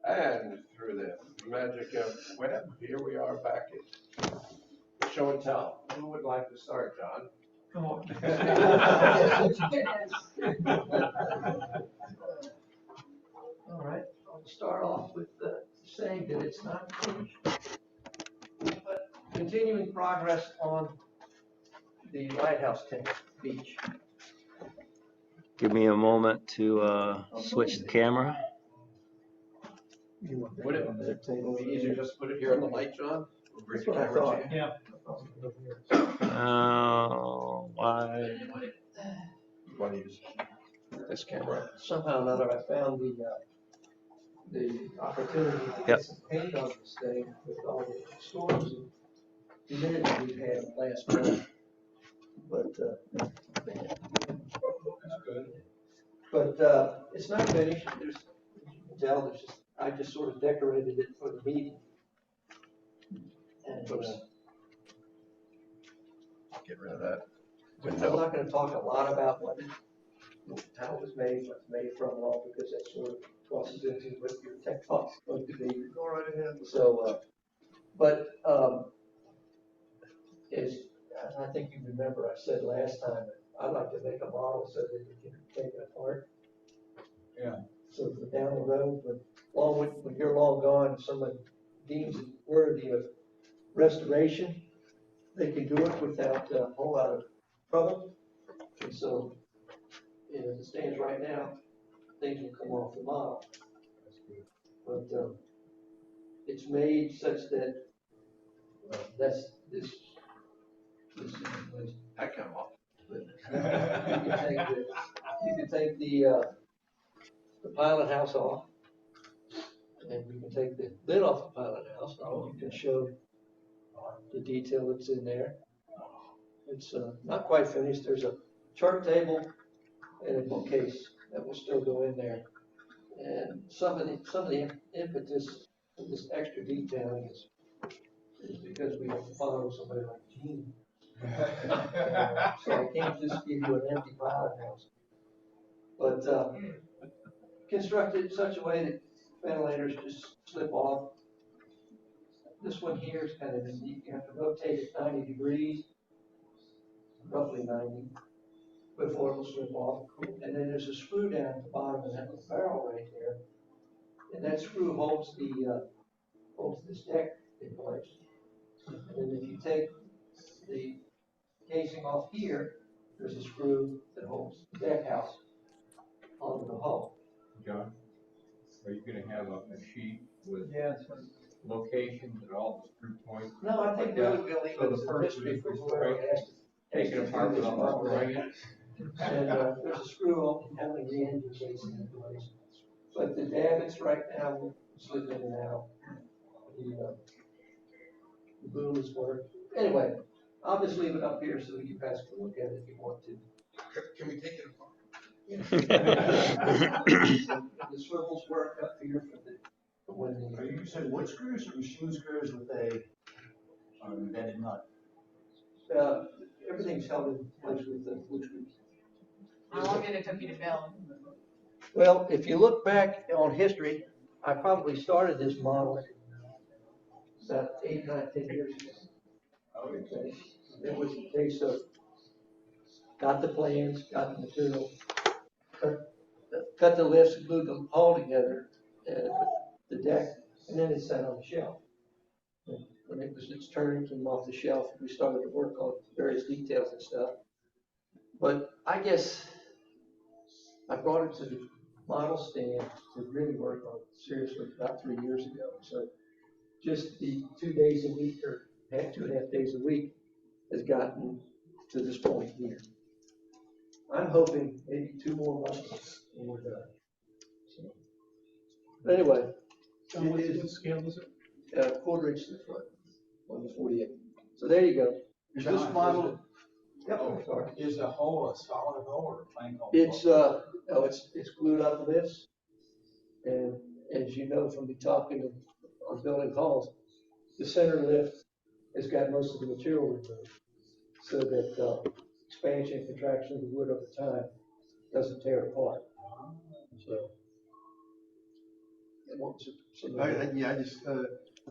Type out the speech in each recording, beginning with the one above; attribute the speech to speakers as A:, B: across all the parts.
A: And through the magic of web, here we are back at show and tell. Who would like to start, John?
B: Come on.
C: All right, I'll start off with saying that it's not finished, but continuing progress on the lighthouse tank, Beech.
D: Give me a moment to switch the camera.
A: Would it be easier just to put it here on the light, John? We'll bring
C: That's
A: the
C: what I
A: camera
C: thought.
A: to you.
D: Oh, why?
A: You want to use this camera?
C: Somehow or another, I found the opportunity to get some paint on this thing with all the storms and humidity we've had last month. But, it's not finished. There's, you can tell, there's just, I just sort of decorated it for the meeting. And,
A: Get rid of that
C: I'm
A: window.
C: not gonna talk a lot about how it was made, what it's made from and all, because that sort of crosses into what your tech talk's going to be.
A: Go right ahead.
C: So, as I think you remember, I said last time, I'd like to make a model so that you can take it apart.
B: Yeah.
C: So for down the road, when you're long gone, if someone deems it worthy of restoration, they can do it without a whole lot of trouble. And so, as it stands right now, things will come off the model. But it's made such that that's this
A: That come off.
C: you can take the pilot house off, and you can take the lid off the pilot house, and you can show the detail that's in there. It's not quite finished. There's a chart table and a bookcase that will still go in there. And some of the impetus of this extra detailing is because we have to follow somebody like Gene. So I can't just give you an empty pilot house. But constructed in such a way that ventilators just slip off. This one here is kind of unique. You have to rotate it 90 degrees, roughly 90, before it will slip off. And then there's a screw down at the bottom of that little barrel right there. And that screw holds this deck in place. And then if you take the casing off here, there's a screw that holds the deck house onto the hull.
B: John, are you gonna have a sheet with
C: Yeah.
B: locations and all the screw points?
C: No, I think we'll leave it
B: So the
C: as a
B: first
C: history
B: is
C: for
B: to
C: whoever has to.
B: take it apart without destroying it?
C: And there's a screw holding the engine casing in place. But the davits right now will slip in and out. The boom is work. Anyway, I'll just leave it up here so that you guys can look at it if you want to.
A: Can we take it apart? The swivels work up here for when
E: Are you saying wood screws or machine screws with a embedded nut?
C: Everything's held in place with the wood screws.
F: How long did it took you to build?
C: Well, if you look back on history, I probably started this model about 8, 9, 10 years ago. Okay. It was a case of got the plans, got the material, cut the lifts, glued the hull together, and the deck, and then it sat on the shelf. And when it was its turn, it came off the shelf, and we started to work on various details and stuff. But I guess I brought it to the model stand to really work on it seriously about 3 years ago. So just the 2 days a week or 2.5 days a week has gotten to this point here. I'm hoping maybe 2 more months and we're done. So, but anyway,
B: What scale is it?
C: 1/4 inch to the front on the 48. So there you go.
E: Is this model,
C: Yep, sorry.
E: is the hull a solid hull or a plank hull?
C: It's glued up lifts, and as you know from me talking on building hulls, the center lift has got most of the material removed, so that expansion and contraction of the wood over time doesn't tear apart. So, want to.
E: Yeah, I just,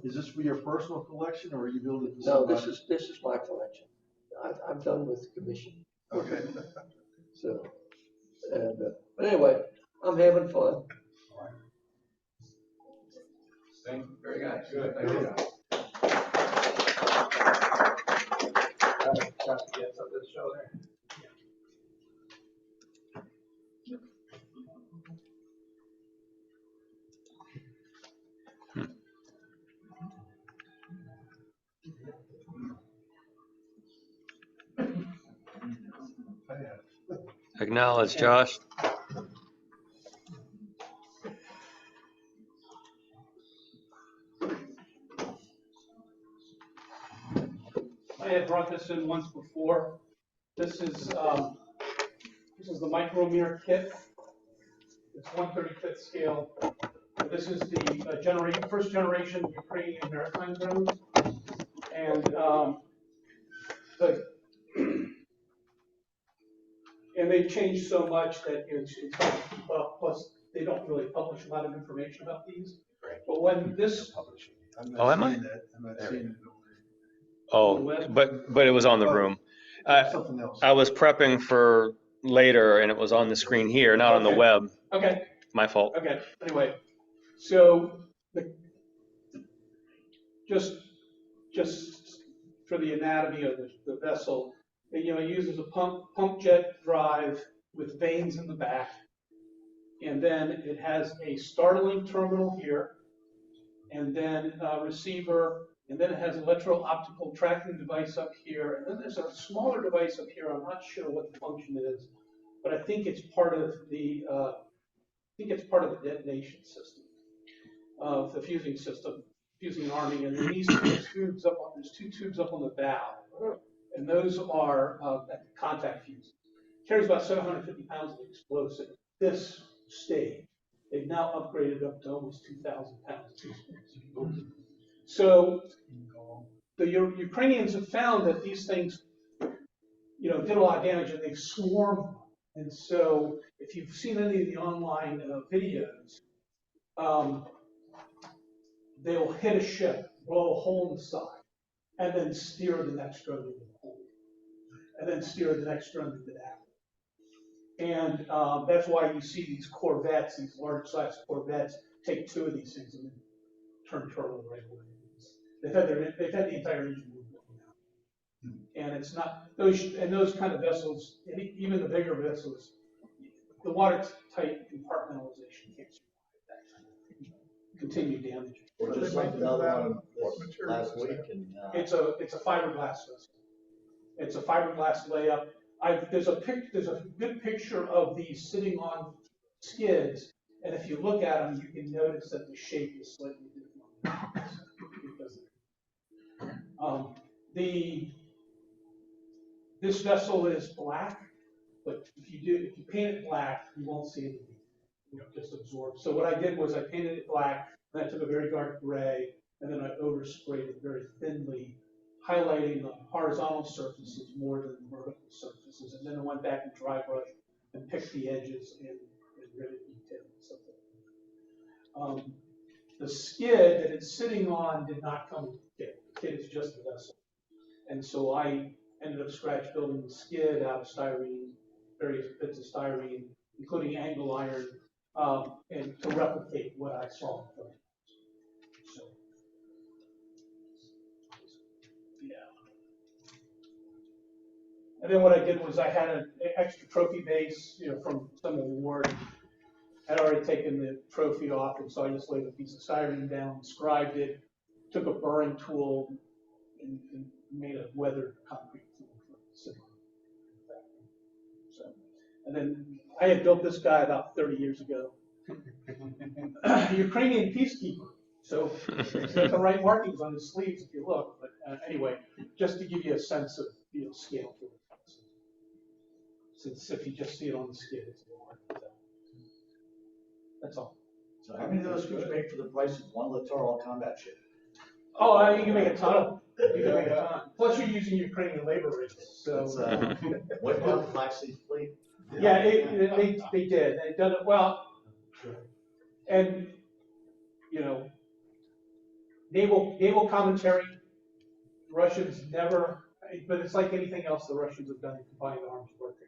E: is this for your personal collection or are you building it for
C: No,
E: somebody?
C: this is my collection. I'm done with commission.
E: Okay.
C: So, and, but anyway, I'm having fun.
B: Thank you.
A: Very good.
B: Good.
A: Thank you. Got to get something to show there.
D: Acknowledge, Josh.
G: I had brought this in once before. This is the micrometer kit. It's 1/35th scale. This is the first generation Ukrainian maritime drones, and they've changed so much that it's hard to keep up. Plus, they don't really publish a lot of information about these. But when this
D: Oh, am I?
E: I'm not seeing it.
D: Oh, but it was on the room.
E: Something else.
D: I was prepping for later and it was on the screen here, not on the
G: Okay.
D: web.
G: okay.
D: My fault.
G: Okay, anyway, so just for the anatomy of the vessel, it uses a pump jet drive with vanes in the back, and then it has a startling terminal here, and then a receiver, and then it has an electro-optical tracking device up here, and then there's a smaller device up here. I'm not sure what the function is, but I think it's part of the detonation system, of the fusing system, fusing arming, and then these there's two tubes up on the bow, and those are contact fuses. Carries about 750 pounds of explosive. This stage, they've now upgraded up to almost 2,000 pounds of explosive. So the Ukrainians have found that these things, did a lot of damage, and they've swarmed them. And so, if you've seen any of the online videos, they'll hit a ship, blow a hole in the side, and then steer the next drone into the hole, and then steer the next drone into that. And that's why you see these corvettes, these large-sized corvettes, take two of these things and then turn turtle right away. They've had the entire engine movement now. And it's not those kind of vessels, even the bigger vessels, the watertight compartmentalization can't survive that kind of continued damage.
H: Or just like another one last week, and
G: It's a fiberglass vessel. It's a fiberglass layup. There's a good picture of these sitting on skids, and if you look at them, you can notice that the shape is slightly different. This vessel is black, but if you paint it black, you won't see it. Just absorb. So what I did was I painted it black, and I took a very dark gray, and then I oversprayed it very thinly, highlighting the horizontal surfaces more than the vertical surfaces, and then I went back and dry brushed and picked the edges and really detailed something. The skid that it's sitting on did not come with the kit. The kit is just the vessel. And so I ended up scratch building the skid out of styrene, various bits of styrene, including angle iron, and to replicate what I saw. So, yeah. And then what I did was I had an extra trophy base, from some of the war. I'd already taken the trophy off, and so I just laid a piece of styrene down, inscribed it, took a burring tool, and made a weathered concrete tool for the city. So, and then I had built this guy about 30 years ago. Ukrainian peacekeeper. So he's got the right markings on his sleeves if you look. But anyway, just to give you a sense of scale for it. Since if you just see it on the skid, it's a little hard to tell. That's all.
E: So how many of those could you make for the price of one littoral combat ship?
G: Oh, you can make a ton of them. You can make a ton. Plus, you're using Ukrainian labor rates. So
H: what about the Black Sea Fleet?
G: yeah, they did. They've done it well. And you know, naval commentary, Russians never, but it's like anything else the Russians have done in combined arms warfare.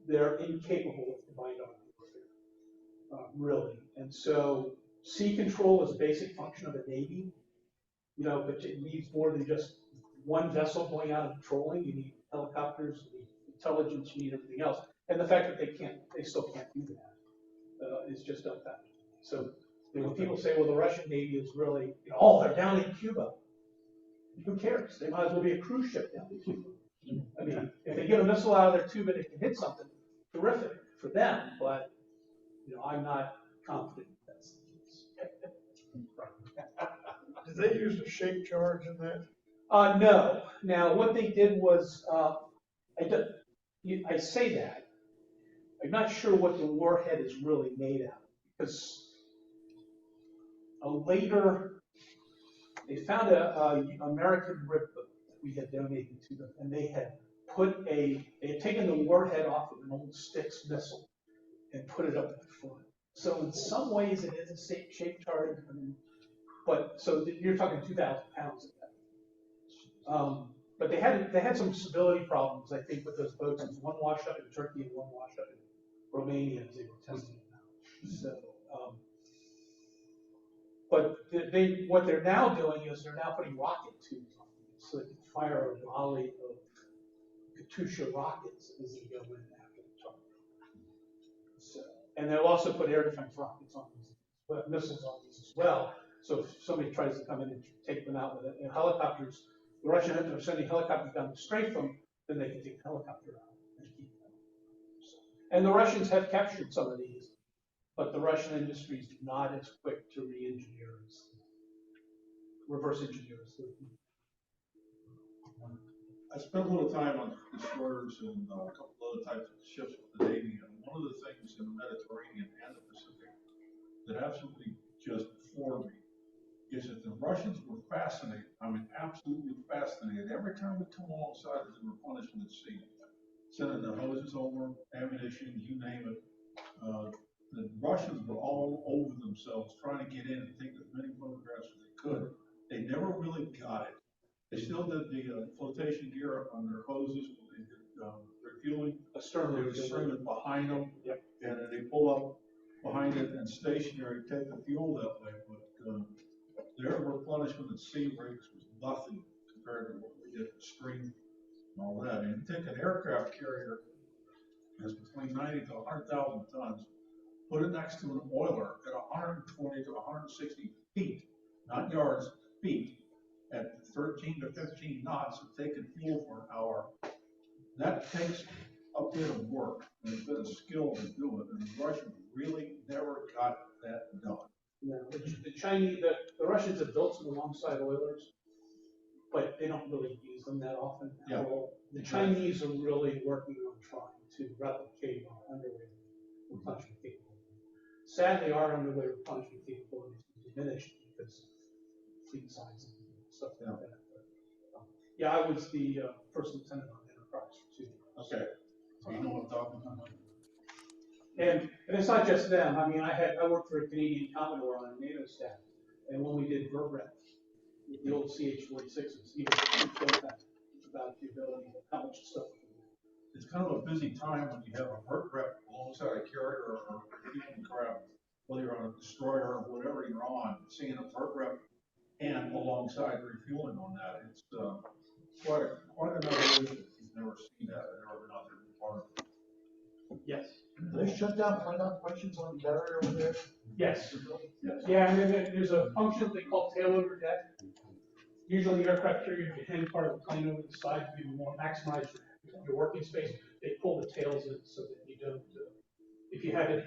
G: They're incapable of combined arms warfare, really. And so sea control is a basic function of a navy, you know, but it needs more than just one vessel going out and patrolling. You need helicopters, you need intelligence, you need everything else. And the fact that they still can't do that is just unfounded. So you know, when people say, well, the Russian Navy is really, you know, oh, they're down in Cuba. Who cares? They might as well be a cruise ship down in Cuba. I mean, if they get a missile out of their tube and it can hit something, terrific for them. But you know, I'm not confident that's the case.
I: Did they use a shape charge in that?
G: No. Now, what they did was, I say that. I'm not sure what the warhead is really made out of, because later they found a American rip boat that we had donated to them, and they had taken the warhead off of an old Styx missile and put it up in the front. So in some ways it is a shape charge, but so you're talking 2,000 pounds of that. But they had some stability problems, I think, with those boats. One washed up in Turkey and one washed up in Romania as they were testing them out. So, but what they're now doing is they're now putting rocket tubes on them so they can fire a volley of Katyusha rockets as they go in after the target. So, and they'll also put air defense rockets on these, missiles on these as well. So if somebody tries to come in and take them out with it, and helicopters, the Russians are sending helicopters down to strafe them, then they can take the helicopter out and keep them. So, and the Russians have captured some of these, but the Russian industry is not as quick to re-engineer as reverse engineers.
J: I spent a little time on destroyers and a couple other types of ships with the Navy, and one of the things in the Mediterranean and the Pacific that absolutely just floored me is that the Russians were fascinated, I mean, absolutely fascinated. Every time we come alongside of the replenishment at sea, sending the hoses over, ammunition, you name it, the Russians were all over themselves trying to get in and take as many photographs as they could. They never really got it. They still did the flotation gear on their hoses when they did refueling. They would string it behind them, and then they pull up behind it and stationary, take the fuel that way. But their replenishment at sea rigs was nothing compared to what we did at Stream and all that. And you take an aircraft carrier that's between 90 to 100,000 tons, put it next to an oiler at 120 to 160 feet, not yards, feet, at 13 to 15 knots, and taking fuel for an hour. That takes a bit of work and a bit of skill to do it, and the Russians really never got that done.
G: No, the Chinese, the Russians have built some alongside oilers, but they don't really use them that often at all. The Chinese are really working on trying to replicate our underway replenishment capability. Sadly, our underway replenishment capability is diminished because of fleet size and stuff like that. But, I was the first lieutenant on Enterprise for 2 years.
J: Okay, so you know what I'm talking about.
G: And it's not just them. I mean, I worked for a Canadian Commodore on a NATO staff, and when we did VRBREP, the old CH-46s, he showed that about the ability of how much stuff we can do.
J: It's kind of a busy time when you have a VRBREP alongside a carrier or a fueling craft, whether you're on a destroyer or whatever you're on, seeing a VRBREP and alongside refueling on that. It's quite another issue. If you've never seen that, I've never been out there before.
G: Yes.
E: Do they shut down flight operations on the barrier over there?
G: Yes.
J: Yes.
G: Yeah, and then there's a function they call tailover deck. Usually the aircraft carrier can hang part of the plane over the side to give you more maximize your working space. They pull the tails in so that you don't, if you have a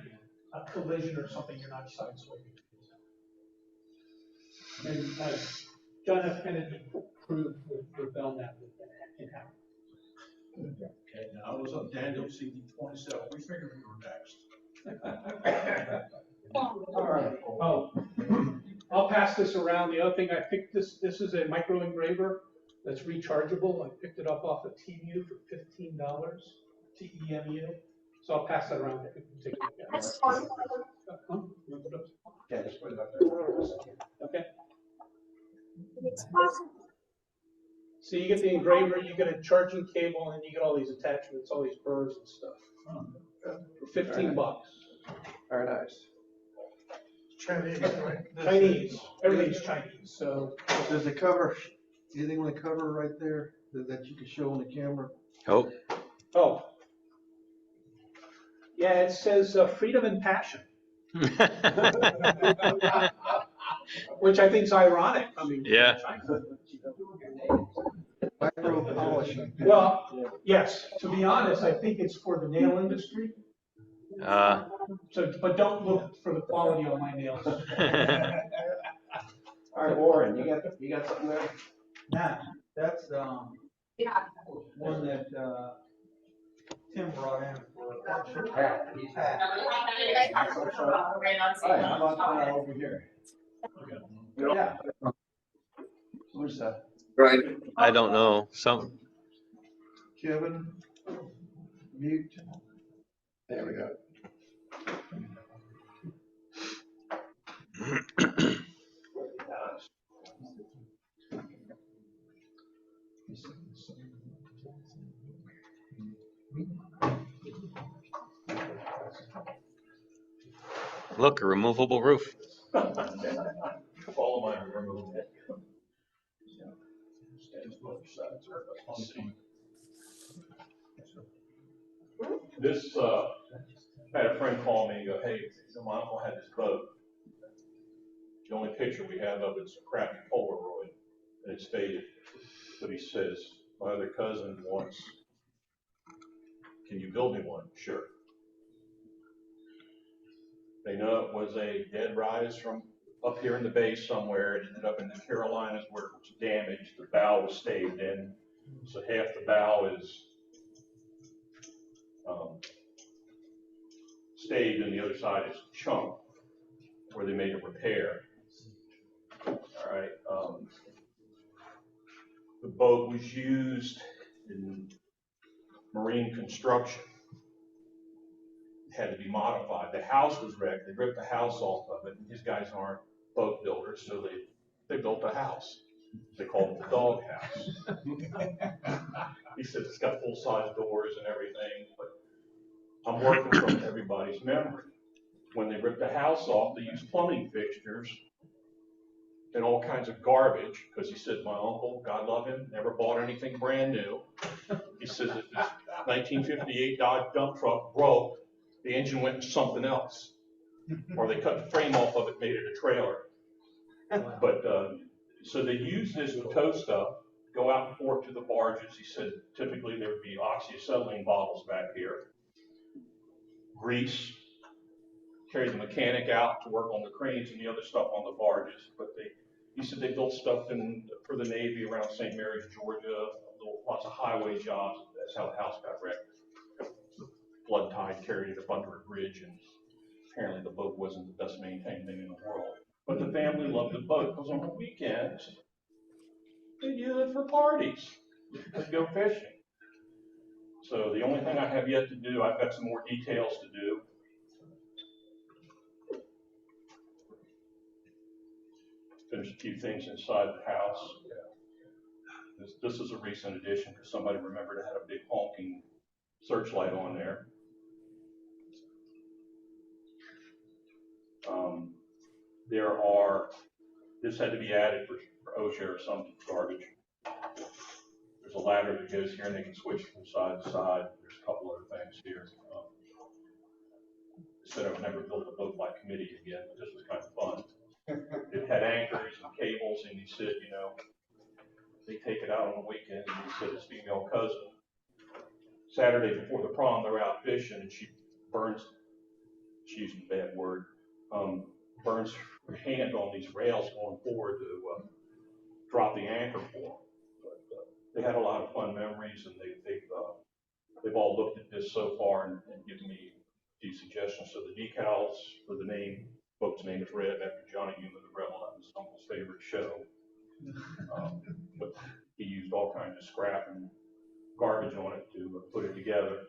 G: collision or something, you're not sideswiping. And John F. Kennedy proved with Belknap that can happen.
J: Okay, now I was on Daniel CD-27. We figured we were next.
E: All right.
G: Oh, I'll pass this around. The other thing I picked this is a micro engraver that's rechargeable. I picked it up off of Temu for $15, Temu. So I'll pass that around. If you can take a look at it.
A: Yeah, just put it up there.
G: So you get the engraver, you get a charging cable, and you get all these attachments, all these burrs and stuff. For 15 bucks.
A: Very nice.
I: Chinese, right?
G: Chinese, everything's Chinese, so.
E: Does it cover, anything on the cover right there that you can show on the camera?
D: Oh,
G: Oh. Yeah, it says freedom and passion, which I think is ironic. I mean,
D: Yeah.
E: Micro polishing.
G: Well, yes, to be honest, I think it's for the nail industry. So, but don't look for the quality on my nails.
A: All right, Warren, you got something there?
K: Nah, that's,
F: Yeah.
K: one that, Tim brought in for.
A: He's hat. All right, how about over here? Yeah. Who's that?
D: I don't know. Some.
E: Kevin, mute.
A: There we go.
D: Look, a removable roof.
B: All of mine are removable. This, I had a friend call me and go, hey, my uncle had this boat. The only picture we have of it's a crappy Polaroid, and it's faded. But he says, my other cousin wants, can you build me one? Sure. They know it was a deadrise from up here in the bay somewhere. It ended up in the Carolinas where it was damaged. The bow was staved in, so half the bow is staved and the other side is chunked where they made a repair. All right. The boat was used in marine construction. It had to be modified. The house was wrecked. They ripped the house off of it. These guys aren't boat builders, so they built a house. They called it the dog house. He said it's got full-size doors and everything, but I'm working from everybody's memory. When they ripped the house off, they used plumbing fixtures and all kinds of garbage, because he said my uncle, God love him, never bought anything brand new. He says if this 1958 Dodge dump truck broke, the engine went into something else, or they cut the frame off of it, made it a trailer. But so they use this to tow stuff, go out and forth to the barges. He said typically there would be oxyacetylene bottles back here, grease, carry the mechanic out to work on the cranes and the other stuff on the barges. But he said they built stuff for the Navy around St. Mary's, Georgia, lots of highway jobs. That's how the house got wrecked. Flood tide carried it up under a bridge, and apparently the boat wasn't the best maintained thing in the world. But the family loved the boat because on the weekends, they'd use it for parties. They'd go fishing. So the only thing I have yet to do, I've got some more details to do. Finish a few things inside the house. This is a recent addition because somebody remembered it had a big honking searchlight on there. This had to be added for OSHA or some garbage. There's a ladder that goes here and they can switch from side to side. There's a couple other things here. Said I would never build a boat by committee again, but this was kind of fun. It had anchors and cables, and he said, you know, they take it out on the weekend, and he said his female cousin, Saturday before the prom, they're out fishing, and she used a bad word, burns her hand on these rails going forward to drop the anchor for them. But they had a lot of fun memories, and they've all looked at this so far and given me a few suggestions. So the decals for the name, boat's name is red after Johnny Newman the Rebel. That was Uncle's favorite show. But he used all kinds of scrap and garbage on it to put it together.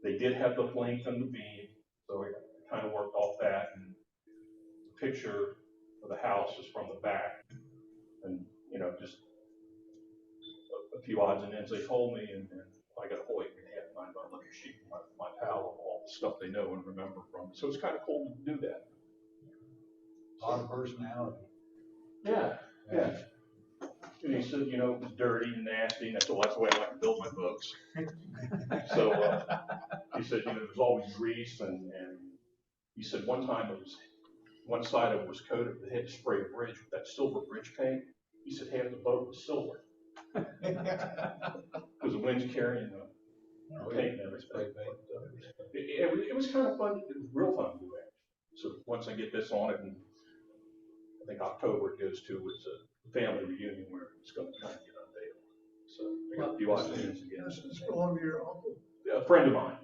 B: They did have the length and the beam, so I kind of worked off that. And the picture of the house is from the back. And just a few odds and ends they told me, and I got a whole 8.5 9-by-11 sheet from my pal of all the stuff they know and remember from it. So it's kind of cool to do that.
E: A lot of personality.
B: Yeah. And he said, it was dirty and nasty, and that's the way I like to build my boats. So he said, there's always grease, and he said one time one side of it was coated, they had to spray a bridge with that silver bridge paint. He said half the boat was silver. Because the wind's carrying the paint and everything. It was kind of fun. It was real fun to do it. So once I get this on it, and I think October it goes to, it's a family reunion where it's going to kind of get unveiled. So I got a few ideas again.
I: It's belong to your uncle.
B: A friend of mine,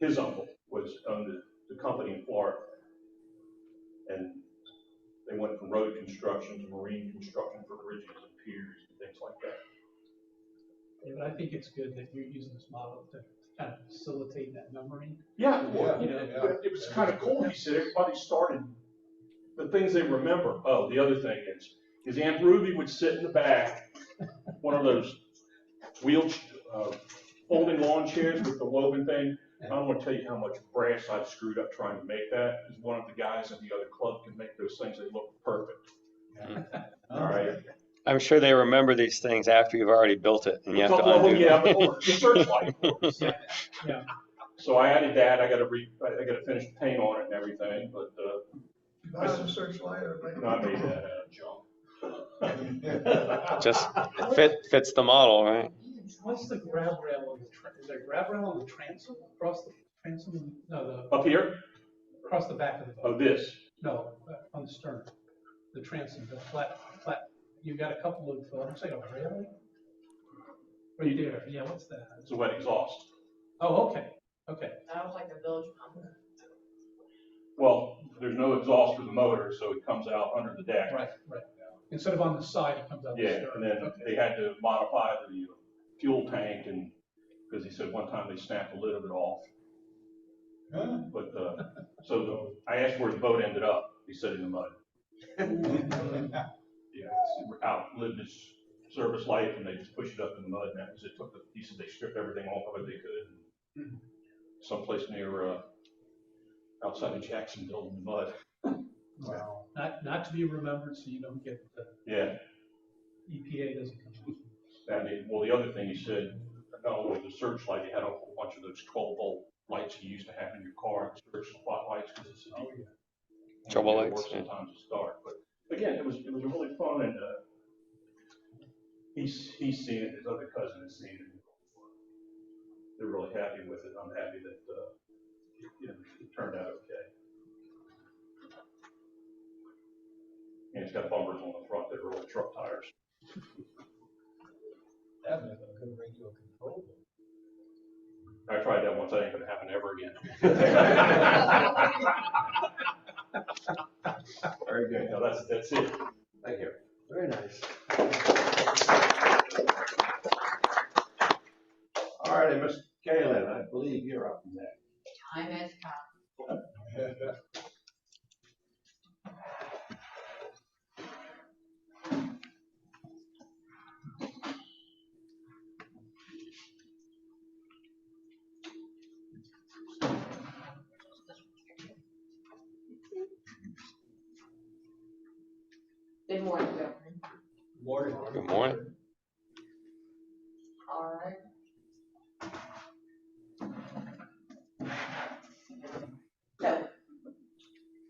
B: his uncle owned the company in Florida, and they went from road construction to marine construction for bridges and piers and things like that.
G: Yeah, but I think it's good that you're using this model to kind of facilitate that memory.
B: Yeah,
G: It
B: was kind of cool. He said everybody started the things they remember. Oh, the other thing is his Aunt Ruby would sit in the back, one of those folding lawn chairs with the woven thing. I don't want to tell you how much brass I've screwed up trying to make that, because one of the guys in the other club can make those things. They look perfect. All right.
D: I'm sure they remember these things after you've already built it, and you
B: A
D: have to
B: couple of them,
D: undo
B: yeah,
D: them.
B: but the searchlight.
G: Yeah.
B: So I added that. I got to finish the paint on it and everything, but
I: Not a searchlight or anything.
B: I made that junk.
D: Just fits the model, right?
G: What's the grab rail on the is there a grab rail on the transom? Across the transom? No,
B: Up here?
G: across the back of the boat.
B: Oh, this.
G: No, on the stern. The transom, the flat. You got a couple of, looks like a railing? Right there, yeah, what's that?
B: It's a wet exhaust.
G: Oh, okay.
F: That was like the village pump.
B: Well, there's no exhaust for the motor, so it comes out under the deck.
G: Right. Instead of on the side, it comes out the
B: Yeah,
G: stern.
B: and then they had to modify the fuel tank, and because he said one time they snapped the lid of it off. But so I asked where the boat ended up. He said in the mud. Yeah, it's outlived its service life, and they just pushed it up in the mud, and that was it. He said they stripped everything off of it they could. And someplace near outside of Jacksonville in the mud.
G: Wow. Not to be remembered, so you don't get the EPA doesn't come.
B: The other thing he said, not only the searchlight, he had a whole bunch of those 12-volt lights you used to have in your car, search spotlights, because it's
D: Trouble lights.
B: Sometimes to start, but again, it was really fun, and he's seen it. His other cousin has seen it. They're really happy with it. I'm happy that it turned out okay. And it's got bumpers on the front that are really truck tires.
E: That makes a good radio control.
B: I tried that once. That ain't gonna happen ever again. Very good. No, that's it. Thank you.
A: Very nice. All right, Mr. Caelan, I believe you're up next.
F: Time has come. Good morning, gentlemen.
D: Good morning.
F: All right. So,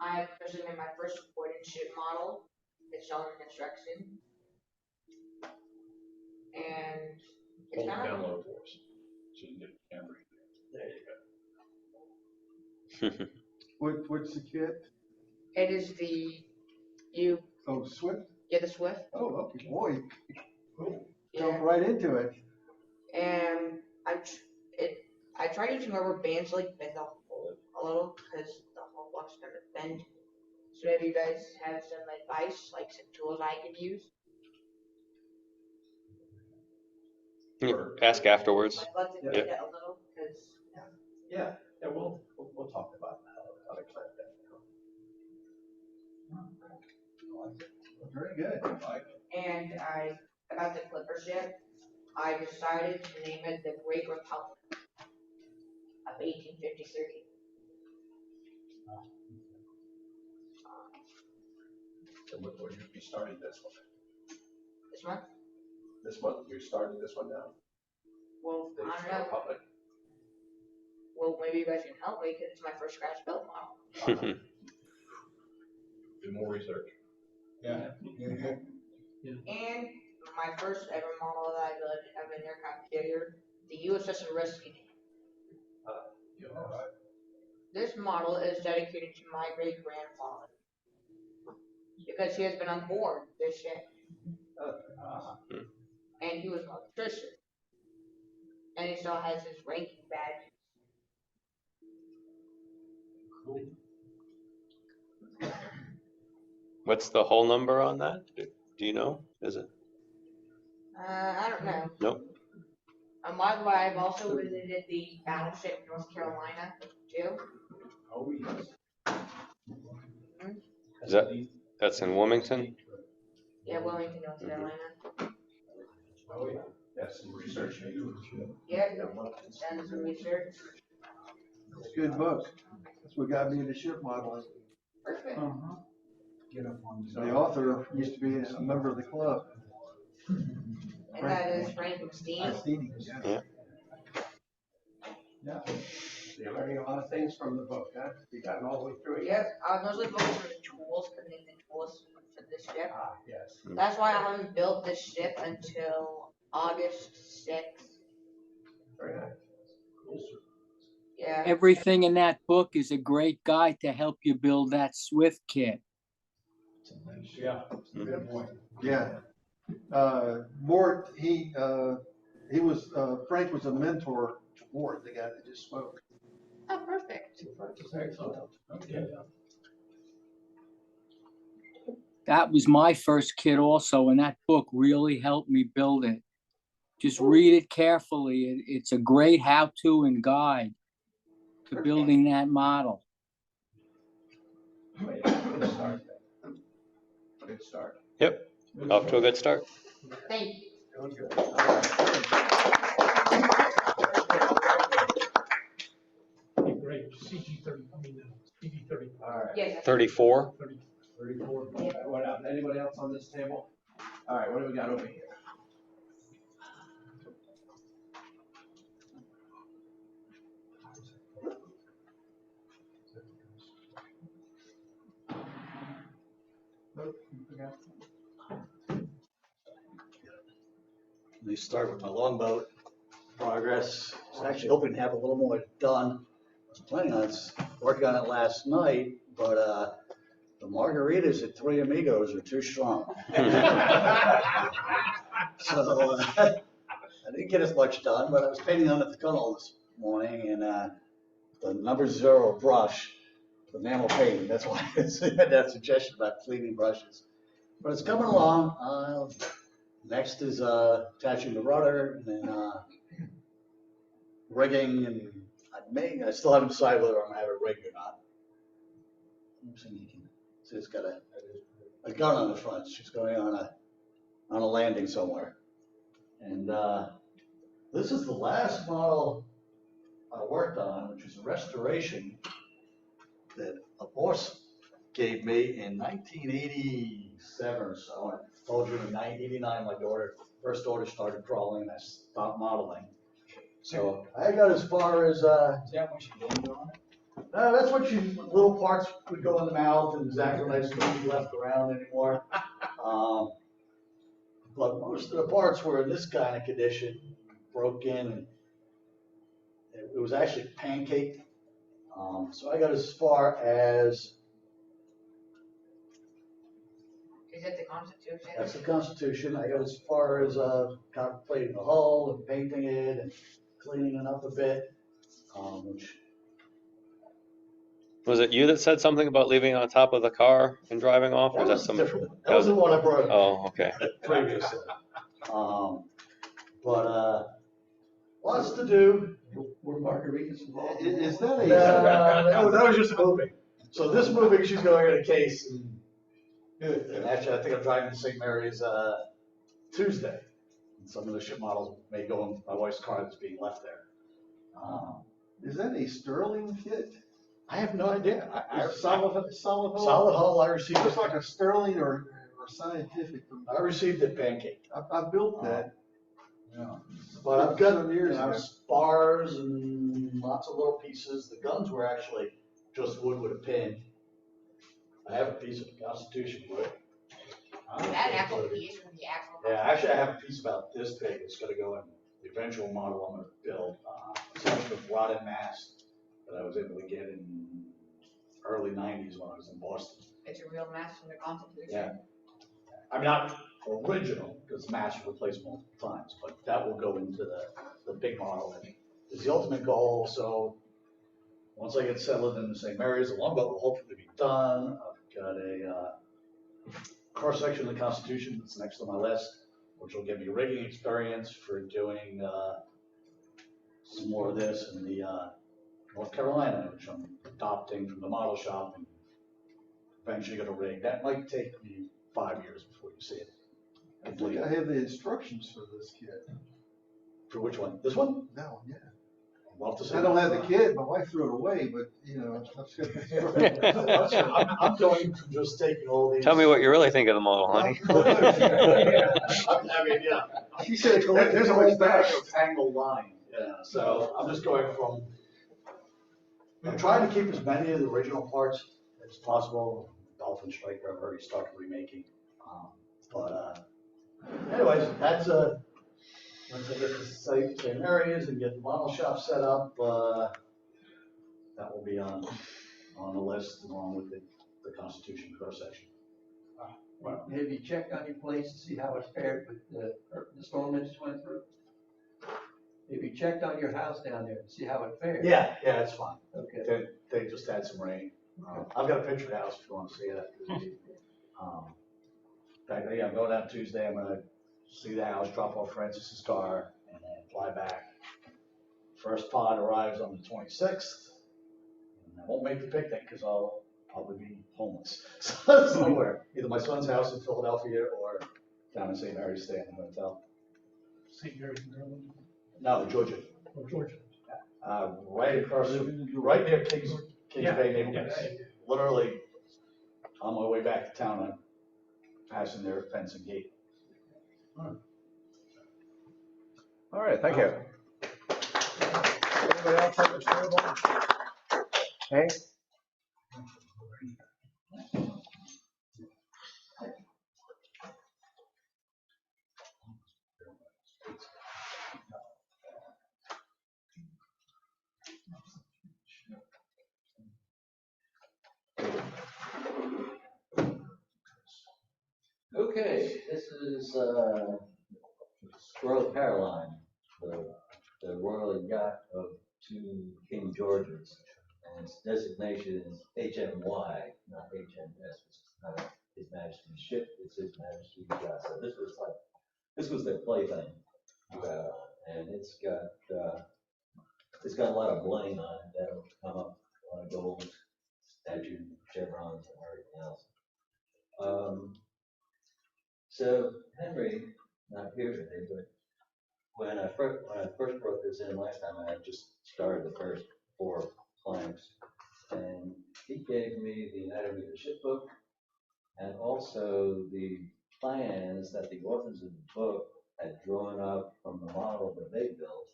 F: I have officially made my first report and ship model. It's shown in instruction. And it's
B: Hold it
F: kind
B: down
F: of,
B: low for us, so you can get the camera. There you go.
E: What's the kit?
F: it is the,
E: Oh, Swift?
F: yeah, the Swift.
E: Oh, okay, boy,
F: Yeah.
E: jump right into it.
F: And I tried using rubber bands like with the hole a little because the whole block's kind of bend. So maybe you guys have some advice, like some tools I could use.
D: Ask afterwards.
F: I'd like to do that a little because
A: Yeah, we'll talk about how to clamp that
E: Very good.
F: And about the clipper ship, I decided to name it the Great Republic of 1853.
A: So would you be starting this one?
F: This one?
A: This one, you're starting this one now?
F: Well,
A: The
F: I don't know.
A: Republic?
F: Well, maybe you guys can help me because it's my first scratch built model.
A: Do more research.
E: Yeah.
F: And my first ever model that I built of an aircraft carrier, the USS Oriskany.
A: You all right?
F: This model is dedicated to my great grandfather because he has been on board this ship. And he was an electrician. And he still has his ranking badge.
D: What's the whole number on that? Do you know? Is it?
F: I don't know.
D: Nope.
F: By the way, I've also visited the battleship North Carolina too.
A: Oh, yes.
D: Is that's in Wilmington?
F: Yeah, Wilmington, North Carolina.
A: Oh, yeah. That's some research.
F: Yeah, done some research.
I: It's a good book. That's what got me into ship modeling.
F: Perfect.
I: The author used to be a member of the club.
F: And that is Frank McSteen.
D: Yeah.
A: So you're learning a lot of things from the book, huh? You gotten all the way through it?
F: Yep, I was mostly focused on the tools, because they need tools for this ship.
A: Ah, yes.
F: That's why I haven't built this ship until August 6th.
A: Very nice.
F: Yeah.
L: Everything in that book is a great guide to help you build that Swift kit.
B: Yeah.
A: Good point.
I: Yeah. Mort, he was, Frank was a mentor to Mort, the guy that just spoke.
F: Oh, perfect.
A: Okay.
L: That was my first kit also, and that book really helped me build it. Just read it carefully. It's a great how-to and guide to building that model.
A: Good start. Good start.
D: Yep. Off to a good start.
F: Thank you.
A: Doing good. All right.
G: Great, CG30, CG30.
A: All right.
F: Yes.
D: 34.
A: 34. What else? Anybody else on this table? All right, what do we got over here?
E: Let me start with my longboat progress. I was actually hoping to have a little more done. I was planning on working on it last night, but the margaritas at Three Amigos are too strong. So I didn't get as much done, but I was painting on the tunnel this morning, and the number 0 brush, the enamel paint, that's why I had that suggestion about cleaning brushes. But it's coming along. Next is attaching the rudder, and then rigging, and I still haven't decided whether I'm gonna have it rigged or not. So it's got a gun on the front. She's going on a landing somewhere. And this is the last model I worked on, which is a restoration that a boss gave me in 1987 or so. I told you in 1989 my first daughter started crawling and I stopped modeling. So I got as far as, is that what she named on it? No, that's what little parts would go in the mouth and his acronyms wouldn't be left around anymore. But most of the parts were in this kind of condition, broken, and it was actually pancaked. So I got as far as.
F: Is it the Constitution?
E: That's the Constitution. I got as far as contemplating the hull and painting it and cleaning it up a bit.
D: Was it you that said something about leaving it on top of the car and driving off? Or
E: That
D: was
E: was
D: that
E: different. That was the one I brought up.
D: Oh, okay.
E: Previously. But lots to do.
A: Were margaritas involved?
I: Is that
E: that was just moving. So this moving, she's going in a case, and Good, and actually, I think I'm driving to St. Mary's, Tuesday. And some of the ship models may go in my wife's car that's being left there.
I: Is that a Sterling kit?
E: I have no idea.
I: Solid hull?
E: Solid hull, I received
I: Looks
E: it.
I: like a Sterling or Scientific.
E: I received it pancake.
I: I built that.
E: Yeah. But I've got
I: Some years ago.
E: spars and lots of little pieces. The guns were actually just wood with a pin. I have a piece of the Constitution wood.
F: That actual piece from the actual.
E: Yeah, actually, I have a piece about this big. It's gonna go in the eventual model I'm gonna build. A section of rotted mast that I was able to get in early '90s when I was in Boston.
F: It's a real mast from the Constitution.
E: Yeah. I'm not original, because mast was replaced multiple times, but that will go into the big model. And it's the ultimate goal, so once I get settled in the St. Mary's, the longboat will hopefully be done. I've got a cross section of the Constitution that's next on my list, which will give me rigging experience for doing some more of this in the North Carolina, which I'm adopting from the model shop and eventually going to rig. That might take me 5 years before you see it.
I: I think I have the instructions for this kit.
E: For which one? This one?
I: No, yeah.
E: I'll have to see.
I: I don't have the kit, my wife threw it away, but you know, I've got the instructions.
E: I'm going from just taking all these.
D: Tell me what you really think of the model, honey.
E: I mean, yeah.
I: She said,
E: There's always back of tangled line. Yeah, so I'm just going from, I'm trying to keep as many of the original parts as possible. Dolphin Striker, I've already started remaking. Anyways, that's once I get the site, same areas and get the model shop set up, that will be on the list along with the Constitution cross section.
C: Well, have you checked on your place to see how it fared with the storm that just went through? Have you checked on your house down there to see how it fared?
E: Yeah, it's fine.
C: Okay.
E: They just had some rain. I've got a picture of the house if you want to see that. In fact, yeah, I'm going out Tuesday. I'm gonna see the house, drop off Francis's car, and then fly back. First pod arrives on the 26th. And I won't make the picnic because I'll probably be homeless somewhere. Either my son's house in Philadelphia or down in St. Mary's, staying in a hotel.
G: St. Mary's in Maryland,
E: No, Georgia.
G: or Georgia.
E: Right across, right near Kings Bay neighborhood. Literally on my way back to town, I'm passing their fence and gate.
A: All right, thank you. Anybody else have a terrible? Hank?
M: Okay, this is Royal Caroline, the royal yacht of two King Georges, and its designation is HMY, not HMS, which is not His Majesty's ship, it's His Majesty's yacht. So this was their plaything, and it's got a lot of bling on it that'll come up, a lot of gold, statue, chevrons, and everything else. So Henry, not here today, but when I first brought this in last time, I had just started the first 4 planks, and he gave me the anatomy of the ship book, and also the plans that the authors of the book had drawn up from the model that they built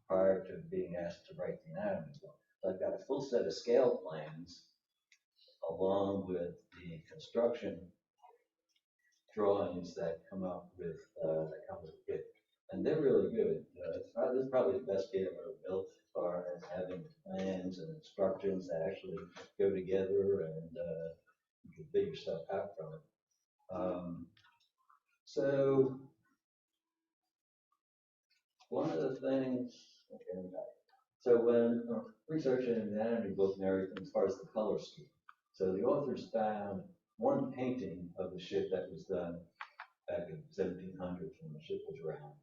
M: prior to being asked to write the anatomy book. So I've got a full set of scale plans along with the construction drawings that come up with the kit, and they're really good. This is probably the best kit I've ever built as far as having plans and instructions that actually go together, and you can figure stuff out from it. So one of the things, so when researching the anatomy book and everything as far as the color scheme, so the authors found one painting of the ship that was done back in 1700s when the ship was around,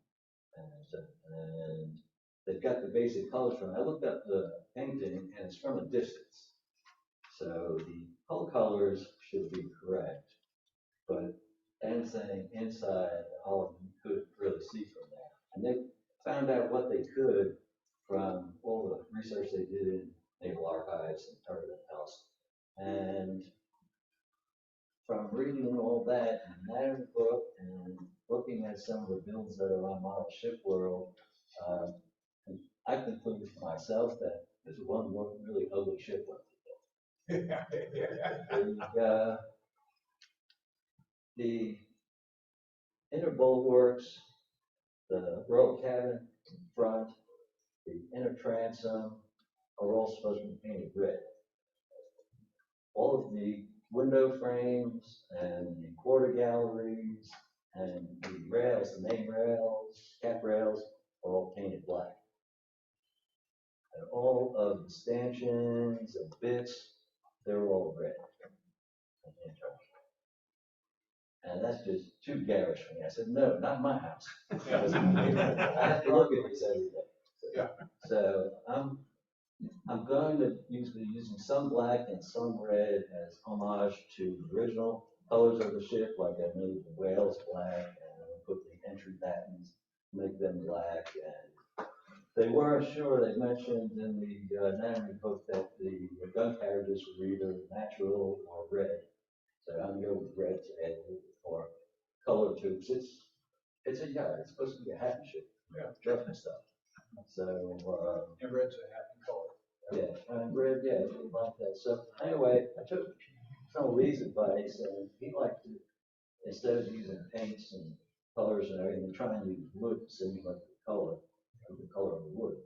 M: and they've got the basic colors from it. I looked up the painting, and it's from a distance, so the hull colors should be correct. anything inside the hull you could really see from there. And they found out what they could from all the research they did in Naval Archives and Turbine House. And from reading all that in that book and looking at some of the builds that are on Model Ship World, I concluded for myself that this is one really ugly ship. The inner bulwarks, the royal cabin front, the inner transom are all supposed to be painted red. All of the window frames and the quarter galleries and the rails, the main rails, cap rails, are all painted black. And all of the stanchions and bits, they're all red. And that's just too garish for me. I said, no, not my house. I have to look at this every day.
A: Yeah.
M: So I'm going to be using some black and some red as homage to the original colors of the ship, like I made the whales black, and I put the entry patterns, make them black. And they weren't sure, they mentioned in the anatomy book that the gun carriages were either natural or red. So I'm going with red to add a little bit more color to it. It's a yacht, it's supposed to be a happy ship.
A: Yeah.
M: Dress and stuff. So
A: And red's a happy color.
M: yeah, and red, yeah, we like that. So anyway, I took some of Lee's advice, and he liked to, instead of using paints and colors and everything, try and use wood to simulate the color of the wood.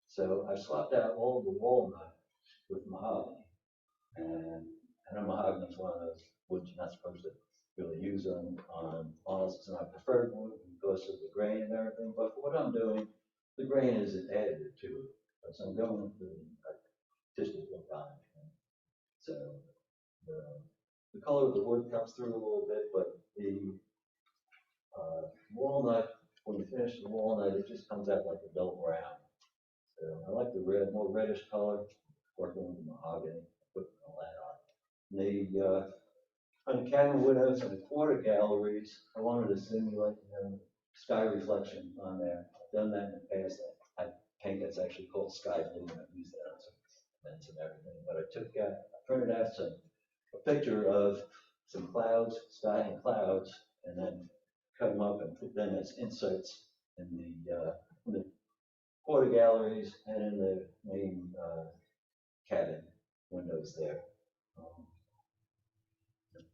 M: So I swapped out all the walnut with mahogany, and I know mahogany is one of those woods you're not supposed to really use on mollusks, and I preferred wood because of the grain and everything. But for what I'm doing, the grain is an additive to it. So I'm going with the artistic look on it. So the color of the wood comes through a little bit, but the walnut, when you finish the walnut, it just comes out like a dull brown. So I like the red, more reddish color, working with the mahogany, putting all that on. On the cabin windows and the quarter galleries, I wanted to simulate sky reflection on there. I've done that in the past. I paint that's actually called sky blue, and I've used that on some events and everything. But I printed out a picture of some clouds, sky and clouds, and then cut them up and put them as inserts in the quarter galleries and in the main cabin windows there.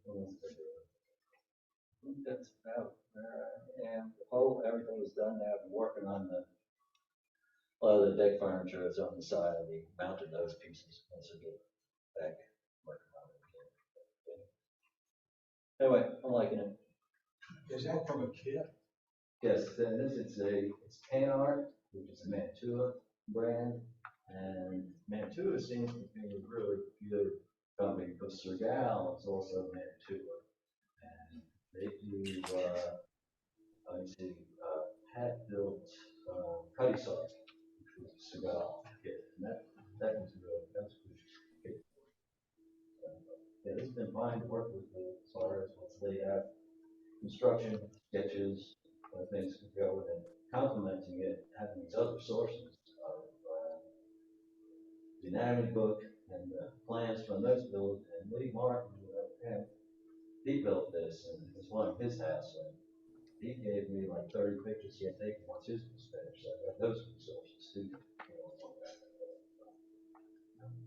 M: I think that's about where I am. Everything is done now. I'm working on a lot of the deck furniture that's on the side of the mounted nose pieces. Once I get back working on it again. Anyway, I'm liking it.
A: Is that from a kit?
M: Yes, then it's Caelan, which is a Mantua brand, and Mantua seems to be a really good company because Sergal is also Mantua, and they do hat-built cutty saws, which was a Sergal kit, and that was that's a good kit. Yeah, it's been fine to work with as far as what's laid out, construction sketches, things to go with, and complementing it, having these other sources of the anatomy book and plans from those builds. And Lee Martin, he built this, and it was one of his house, and he gave me like 30 pictures he had taken once his was finished. So I got those resources too.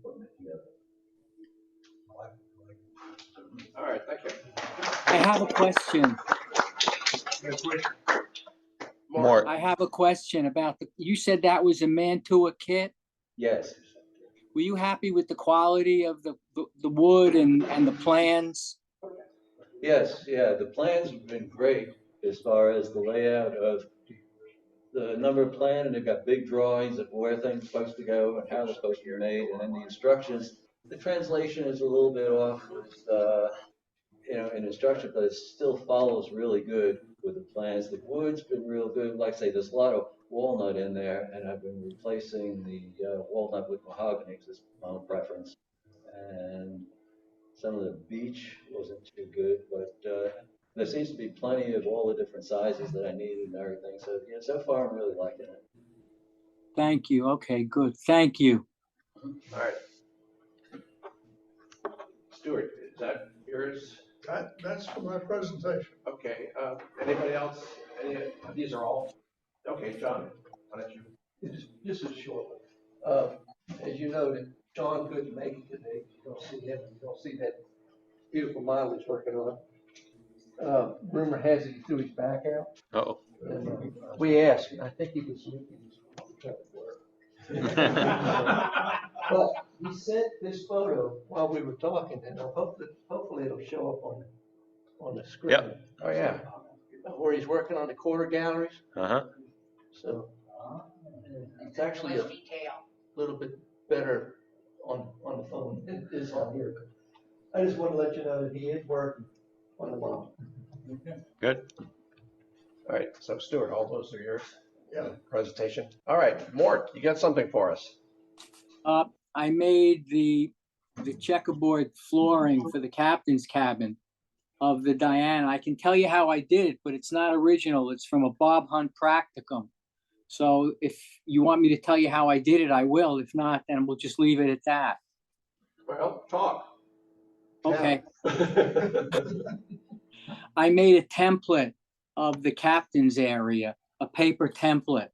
M: Putting it together.
A: All right, thank you.
L: I have a question.
D: Mort.
L: I have a question about you said that was a Mantua kit.
M: Yes.
L: Were you happy with the quality of the wood and the plans?
M: Yes, yeah, the plans have been great as far as the layout of the number of plan, and they've got big drawings of where things are supposed to go and how they're supposed to be made, and then the instructions. The translation is a little bit off with, in instruction, but it still follows really good with the plans. The wood's been real good. Like I say, there's a lot of walnut in there, and I've been replacing the walnut with mahogany because it's my own preference. And some of the beech wasn't too good, but there seems to be plenty of all the different sizes that I needed and everything. So, yeah, so far I'm really liking it.
L: Thank you. Okay, good. Thank you.
A: All right. Stuart, is that yours?
J: That's for my presentation.
A: Okay, anybody else? These are all? Okay, John, why don't you?
C: This is short. As you know, that John couldn't make it today. You don't see him, you don't see that beautiful model he's working on. Rumor has it he threw his back out.
D: Uh-oh.
C: And we asked, and I think he was leaking his But he sent this photo while we were talking, and hopefully it'll show up on the screen.
D: Yep.
A: Oh, yeah.
C: Where he's working on the quarter galleries.
D: Uh-huh.
C: So it's actually a
F: Less detail.
C: little bit better on the phone than it is on here. I just want to let you know that he is working on the model.
D: Good.
A: All right, so Stuart, all those are yours? Yeah. Presentation. All right, Mort, you got something for us?
L: I made the checkerboard flooring for the captain's cabin of the Diana. I can tell you how I did it, but it's not original. It's from a Bob Hunt practicum. So if you want me to tell you how I did it, I will. If not, then we'll just leave it at that.
A: Well, talk.
L: Okay. I made a template of the captain's area, a paper template,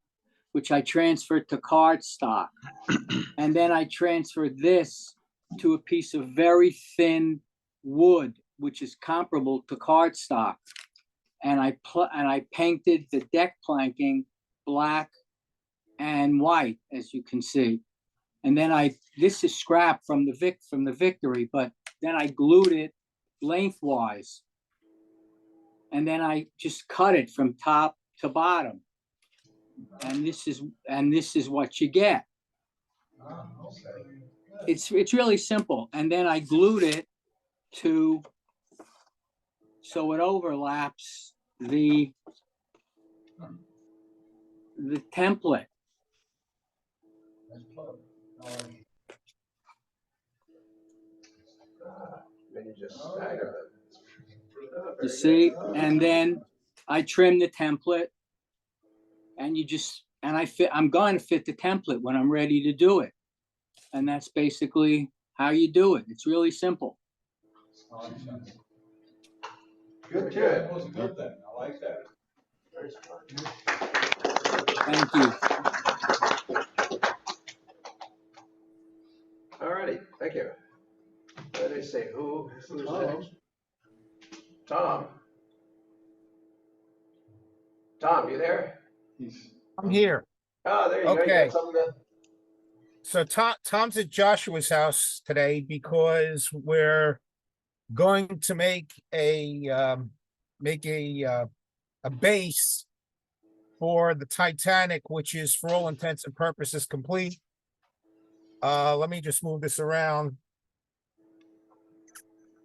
L: which I transferred to cardstock. And then I transferred this to a piece of very thin wood, which is comparable to cardstock. And I painted the deck planking black and white, as you can see. And then this is scrap from the Victory, but then I glued it lengthwise. And then I just cut it from top to bottom. And this is what you get. It's really simple. And then I glued it so it overlaps the template.
A: Then you just stagger them.
L: You see, and then I trim the template, and I'm going to fit the template when I'm ready to do it. And that's basically how you do it. It's really simple.
A: Good.
J: That was a good thing. I like that.
L: Thank you.
A: All righty, thank you. What did they say? Who's next? Tom. Tom, you there?
N: I'm here.
A: Oh, there you go. You
N: Okay.
A: got something to...
N: So Tom's at Joshua's house today because we're going to make a base for the Titanic, which is for all intents and purposes complete. Let me just move this around.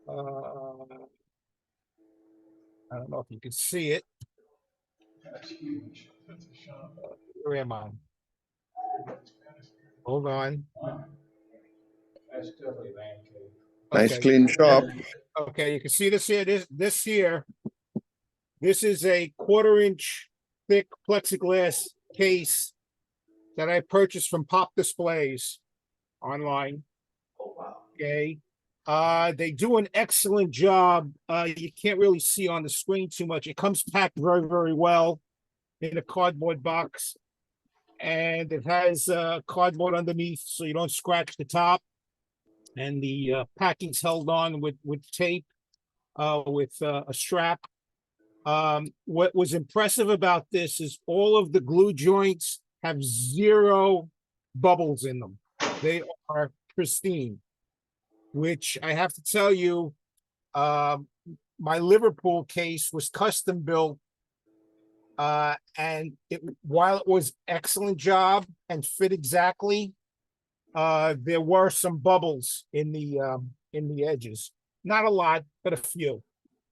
N: I don't know if you can see it.
J: That's huge. That's a shot.
N: Where am I? Hold on.
J: That's definitely man cave.
N: Nice clean shop. Okay, you can see this here. This here. This is a 1/4-inch thick plexiglass case that I purchased from Pop Displays online.
A: Oh, wow.
N: Okay. They do an excellent job. You can't really see on the screen too much. It comes packed very, very well in a cardboard box. And it has cardboard underneath so you don't scratch the top. And the packing's held on with tape, with a strap. What was impressive about this is all of the glue joints have 0 bubbles in them. They are pristine, which I have to tell you, my Liverpool case was custom built. And while it was excellent job and fit exactly, there were some bubbles in the edges. Not a lot, but a few.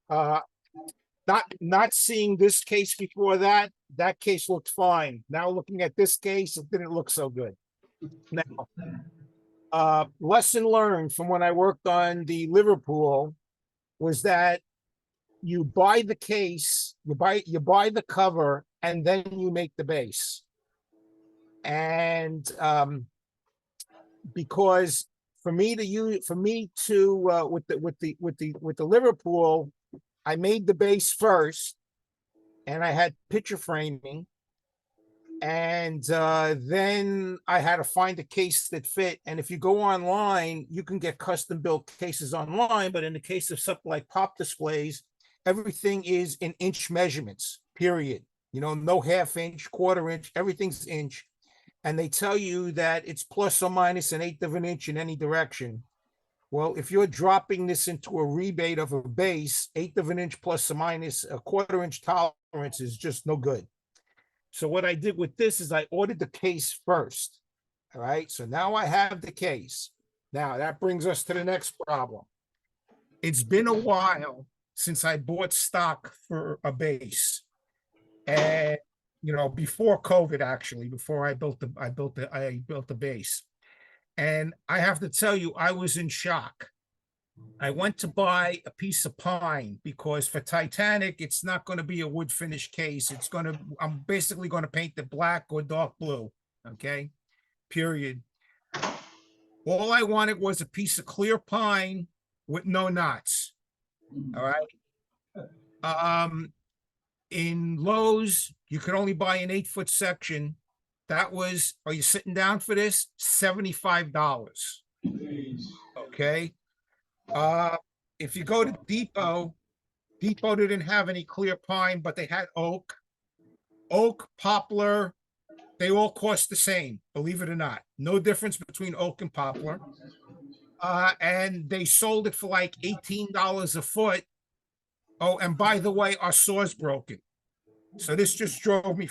N: Not seeing this case before that case looked fine. Now looking at this case, it didn't look so good. Now, lesson learned from when I worked on the Liverpool was that you buy the case, you buy the cover, and then you make the base. And because for me to with the Liverpool, I made the base first, and I had picture framing, and then I had to find a case that fit. And if you go online, you can get custom built cases online, but in the case of something like pop displays, everything is in inch measurements, period. You know, no half inch, quarter inch, everything's inch. And they tell you that it's plus or minus an eighth of an inch in any direction. Well, if you're dropping this into a rebate of a base, eighth of an inch plus or minus a quarter inch tolerance is just no good. So what I did with this is I ordered the case first. All right. So now I have the case. Now that brings us to the next problem. It's been a while since I bought stock for a base. And you know, before COVID, actually, before I built the base. And I have to tell you, I was in shock. I went to buy a piece of pine because for Titanic, it's not going to be a wood finish case. I'm basically going to paint it black or dark blue. Okay, period. All I wanted was a piece of clear pine with no knots. All right. In Lowe's, you could only buy an 8-foot section. That was, are you sitting down for this? $75. Okay. If you go to Depot didn't have any clear pine, but they had oak, poplar. They all cost the same, believe it or not. No difference between oak and poplar. And they sold it for like $18 a foot. Oh, and by the way, our saw's broken. So this just drove me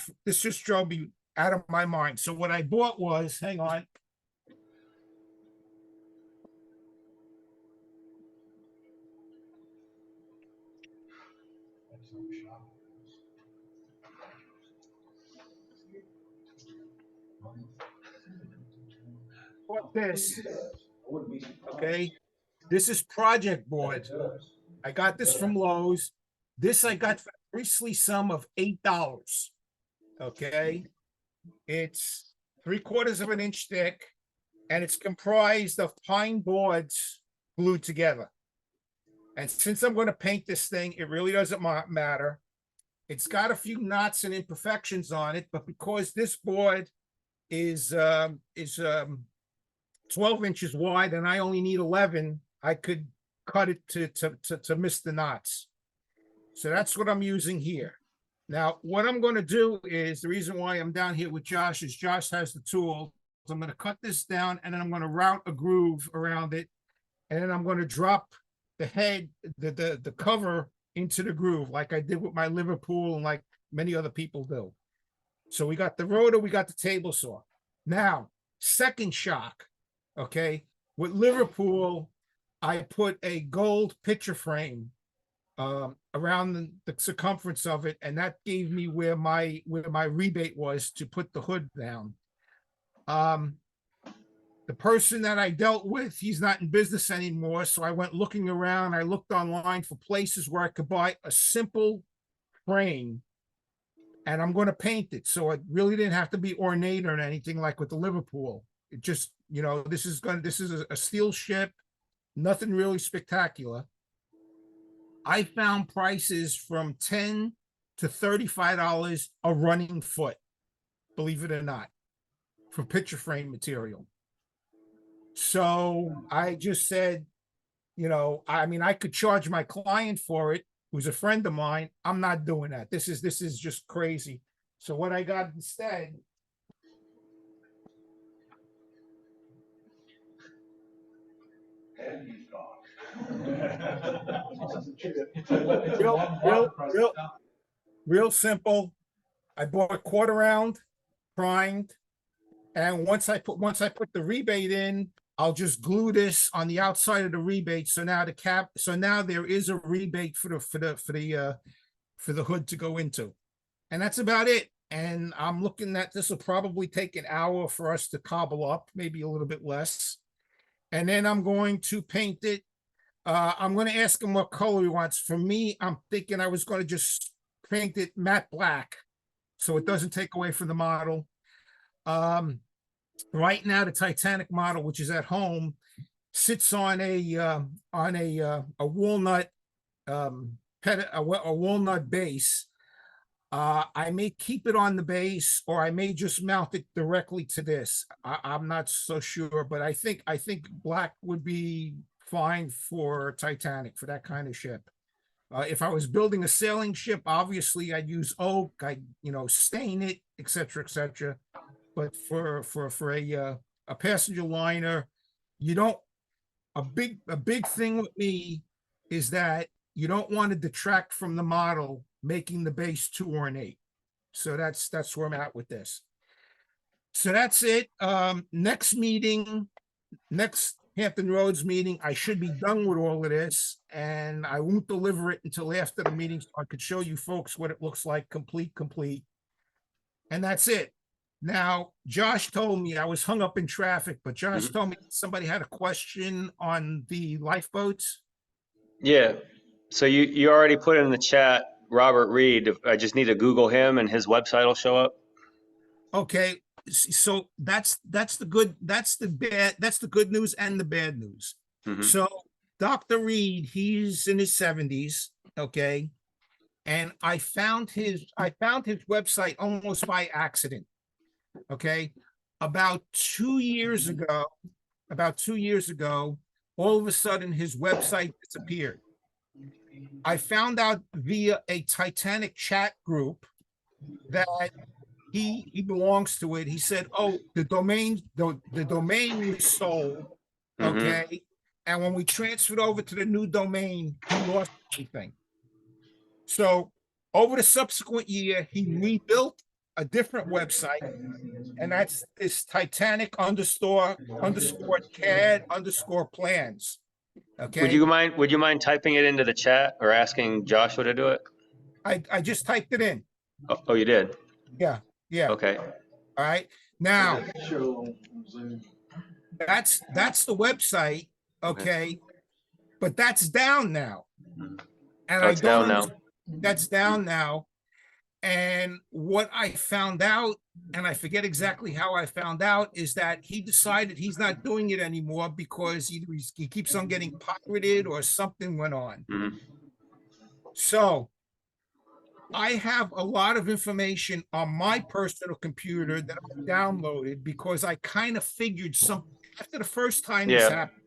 N: out of my mind. So what I bought was, hang on. Bought this. Okay. This is project board. I got this from Lowe's. This I got for a priestly sum of $8. Okay. It's 3/4 of an inch thick, and it's comprised of pine boards glued together. And since I'm going to paint this thing, it really doesn't matter. It's got a few knots and imperfections on it, but because this board is 12 inches wide and I only need 11, I could cut it to miss the knots. So that's what I'm using here. Now, what I'm going to do is, the reason why I'm down here with Josh is Josh has the tool. So I'm going to cut this down, and then I'm going to route a groove around it. And then I'm going to drop the head, the cover into the groove, like I did with my Liverpool and like many other people do. So we got the rotor, we got the table saw. Now, second shock, okay? With Liverpool, I put a gold picture frame around the circumference of it, and that gave me where my rebate was to put the hood down. The person that I dealt with, he's not in business anymore, so I went looking around. I looked online for places where I could buy a simple frame, and I'm going to paint it, so it really didn't have to be ornate or anything like with the Liverpool. It just, you know, this is a steel ship, nothing really spectacular. I found prices from $10 to $35 a running foot, believe it or not, for picture frame material. So I just said, you know, I mean, I could charge my client for it, who's a friend of mine. I'm not doing that. This is just crazy. So what I got instead,
A: And he's gone.
N: real simple. I bought a quarter round, primed, and once I put the rebate in, I'll just glue this on the outside of the rebate. So now now there is a rebate for the hood to go into, and that's about it. And I'm looking at this will probably take an hour for us to cobble up, maybe a little bit less. And then I'm going to paint it I'm gonna ask him what color he wants. For me, I'm thinking I was gonna just paint it matte black, so it doesn't take away from the model. Right now, the Titanic model, which is at home, sits on a walnut a walnut base. I may keep it on the base, or I may just mount it directly to this. I'm not so sure, but I think black would be fine for Titanic, for that kind of ship. If I was building a sailing ship, obviously I'd use oak. I stain it, etc., etc. But for a passenger liner, you don't. A big thing with me is that you don't want to detract from the model, making the base too ornate. So that's where I'm at with this. So that's it. Next Hampton Roads meeting, I should be done with all of this, and I won't deliver it until after the meeting, so I could show you folks what it looks like, complete. And that's it. Now, Josh told me I was hung up in traffic, but Josh told me somebody had a question on the lifeboats.
D: Yeah. So you already put in the chat, Robert Reed. I just need to Google him and his website will show up.
N: Okay. So that's the good news and the bad news. So Dr. Reed, he's in his 70s. Okay. And I found his website almost by accident. Okay. About 2 years ago, all of a sudden his website disappeared. I found out via a Titanic chat group that he belongs to it. He said, "Oh, the domain was sold." Okay. And when we transferred over to the new domain, he lost everything. So over the subsequent year, he rebuilt a different website, and that's this Titanic _CAD_plans. Okay.
D: Would you mind typing it into the chat or asking Joshua to do it?
N: I just typed it in.
D: Oh, you did?
N: Yeah.
D: Okay.
N: All right. Now that's the website. Okay. But that's down now. And
D: it's down now.
N: That's down now. And what I found out, and I forget exactly how I found out, is that he decided he's not doing it anymore because either he keeps on getting pirated or something went on. So I have a lot of information on my personal computer that I downloaded because I kind of figured after the first time this happened,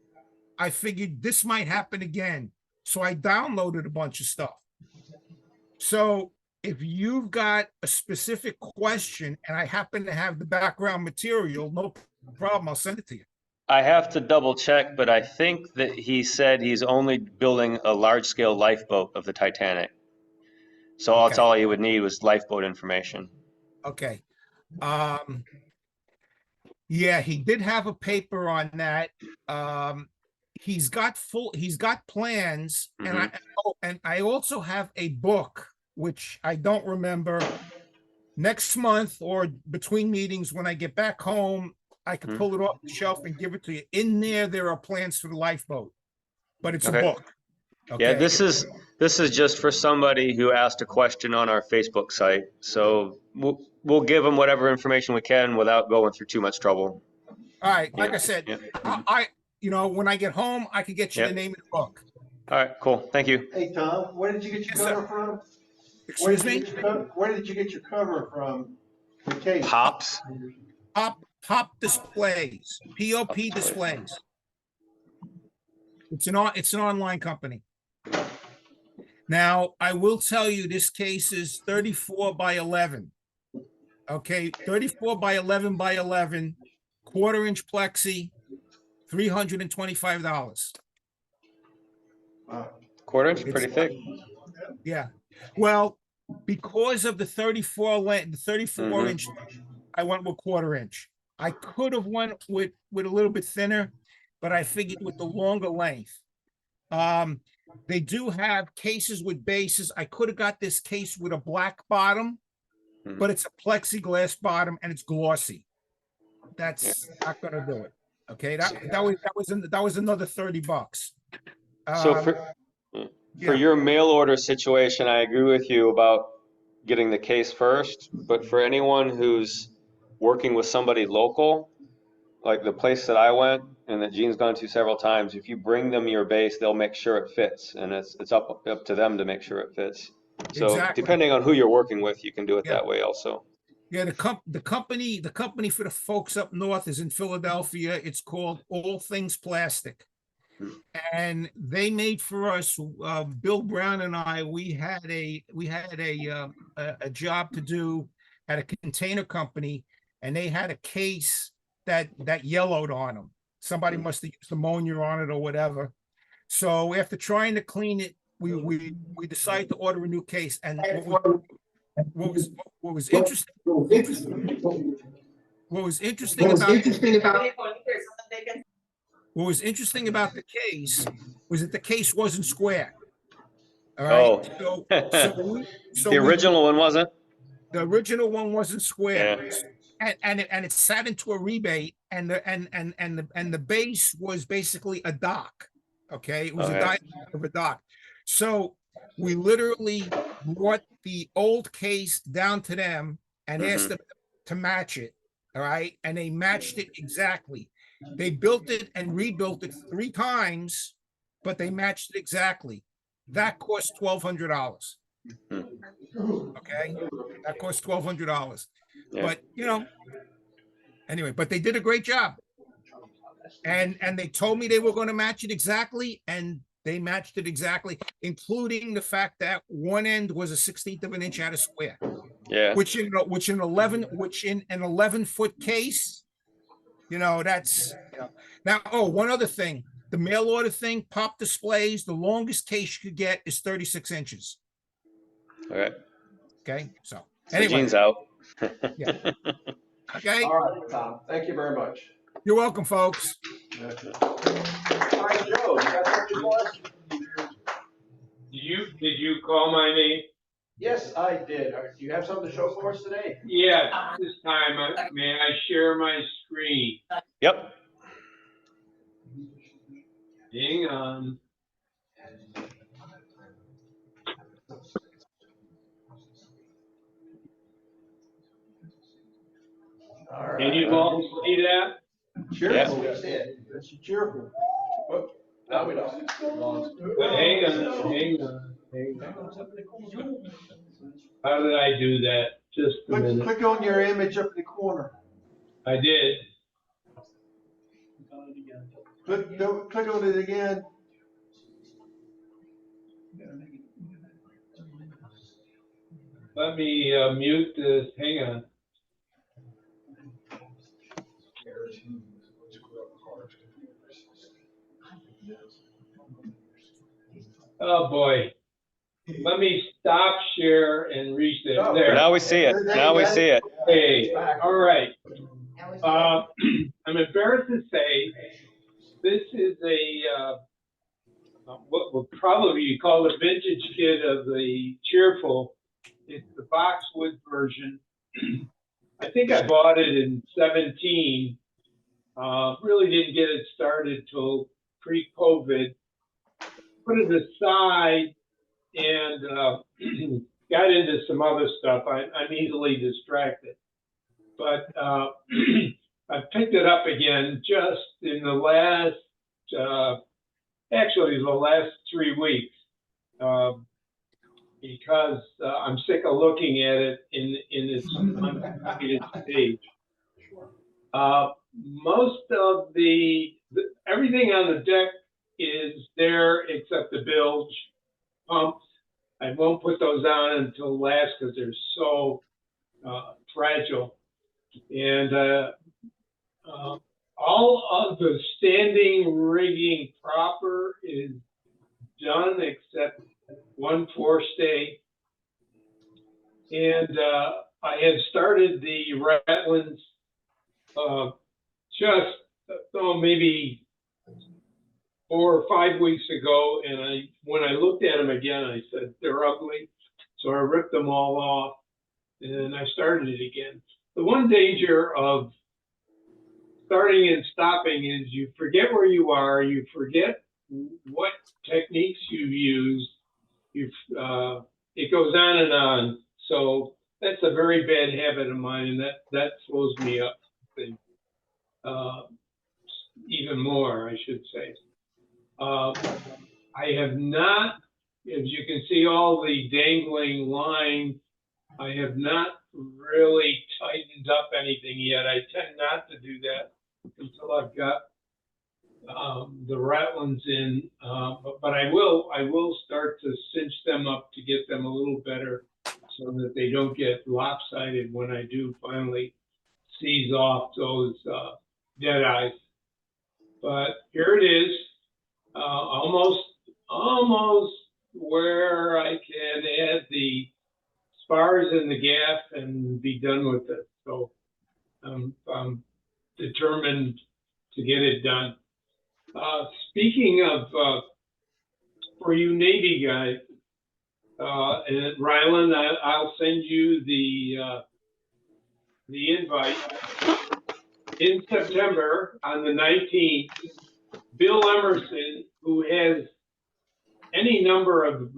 N: I figured this might happen again. So I downloaded a bunch of stuff. So if you've got a specific question and I happen to have the background material, no problem, I'll send it to you.
D: I have to double check, but I think that he said he's only building a large scale lifeboat of the Titanic. So that's all he would need was lifeboat information.
N: Okay. Yeah, he did have a paper on that. He's got plans, and I also have a book, which I don't remember. Next month or between meetings, when I get back home, I can pull it off the shelf and give it to you. In there are plans for the lifeboat, but it's a book. Okay.
D: Yeah, this is just for somebody who asked a question on our Facebook site. So we'll give them whatever information we can without going through too much trouble.
N: All right, like I said, I when I get home, I can get you the name of the book.
D: All right, cool. Thank you.
I: Hey, Tom, where did you get your cover from?
N: Excuse me?
I: Where did you get your cover from? The case?
D: Pops.
N: Pop Displays. POP Displays. It's an online company. Now, I will tell you, this case is 34 by 11. Okay, 34 by 11 by 11, 1/4-inch plexi, $325.
D: 1/4 inch, pretty thick.
N: Yeah. Well, because of the 34 inch, I went with 1/4 inch. I could have went with a little bit thinner, but I figured with the longer length. They do have cases with bases. I could have got this case with a black bottom, but it's a plexiglass bottom and it's glossy. That's not gonna do it. Okay, that was another $30.
D: So
N: Um,
D: for
N: yeah.
D: your mail order situation, I agree with you about getting the case first, but for anyone who's working with somebody local, like the place that I went and that Gene's gone to several times, if you bring them your base, they'll make sure it fits, and it's up to them to make sure it fits. So
N: Exactly.
D: depending on who you're working with, you can do it
N: Yeah.
D: that way also.
N: Yeah, the company for the folks up north is in Philadelphia. It's called All Things Plastic. And they made for us, Bill Brown and I, we had a job to do at a container company, and they had a case that yellowed on them. Somebody must have used ammonia on it or whatever. So after trying to clean it, we decided to order a new case. And what was interesting about the case was that the case wasn't square. All right.
D: Oh.
N: So
D: The original one wasn't?
N: The original one wasn't square.
D: Yeah.
N: And it sat into a rebate, and the base was basically a dock. Okay. It was a diameter of a dock. So we literally brought the old case down to them and asked them to match it. All right. And they matched it exactly. They built it and rebuilt it 3 times, but they matched it exactly. That cost $1,200. Okay. That cost $1,200.
D: Yeah.
N: But anyway, but they did a great job. And they told me they were going to match it exactly, and they matched it exactly, including the fact that one end was a 1/16 of an inch out of square.
D: Yeah.
N: Which in an 11-foot case, that's now. Oh, one other thing, the mail order thing, pop displays, the longest case you could get is 36 inches.
D: All right.
N: Okay. So
D: anyway. Gene's out.
N: Yeah. Okay.
A: All right, Tom. Thank you very much.
N: You're welcome, folks.
A: All right, Joe, you got something for us?
O: Did you call my name?
A: Yes, I did. Do you have something to show for us today?
O: Yeah, this time, may I share my screen?
D: Yep.
O: Hang on.
A: All right.
O: Can you all see that?
A: Cheerful, we see it.
I: That's cheerful.
A: Whoop, now we don't.
O: But hang on. How did I do that? Just a minute.
I: Click on your image up in the corner.
O: I did.
I: Click on it again.
O: Let me mute this. Hang on. Oh boy. Let me stop share and reshare. There.
D: Now we see it. Now we see it.
O: Hey, all right. I'm embarrassed to say this is what will probably be called a vintage kit of the Cheerful. It's the boxwood version. I think I bought it in 17. Really didn't get it started till pre-COVID. Put it aside and got into some other stuff. I'm easily distracted. But I picked it up again just in the last, actually the last 3 weeks, because I'm sick of looking at it in its uncompleted stage. Most of everything on the deck is there except the bilge pumps. I won't put those on until last because they're so fragile. And all of the standing rigging proper is done except one forestay. And I had started the Ratlins maybe 4 or 5 weeks ago, and when I looked at them again, I said they're ugly, so I ripped them all off, and then I started it again. The one danger of starting and stopping is you forget where you are, you forget what techniques you've used. It goes on and on. So that's a very bad habit of mine, and that slows me up. Even more, I should say. I have not, as you can see, all the dangling lines. I have not really tightened up anything yet. I tend not to do that until I've got the ratlins in. But I will start to cinch them up to get them a little better, so that they don't get lopsided when I do finally seize off those dead eyes. But here it is, almost where I can add the spars and the gaff and be done with it. So I'm determined to get it done. Speaking of, for you Navy guys, and Ryland, I'll send you the invite. In September, on the 19th, Bill Emerson, who has any number of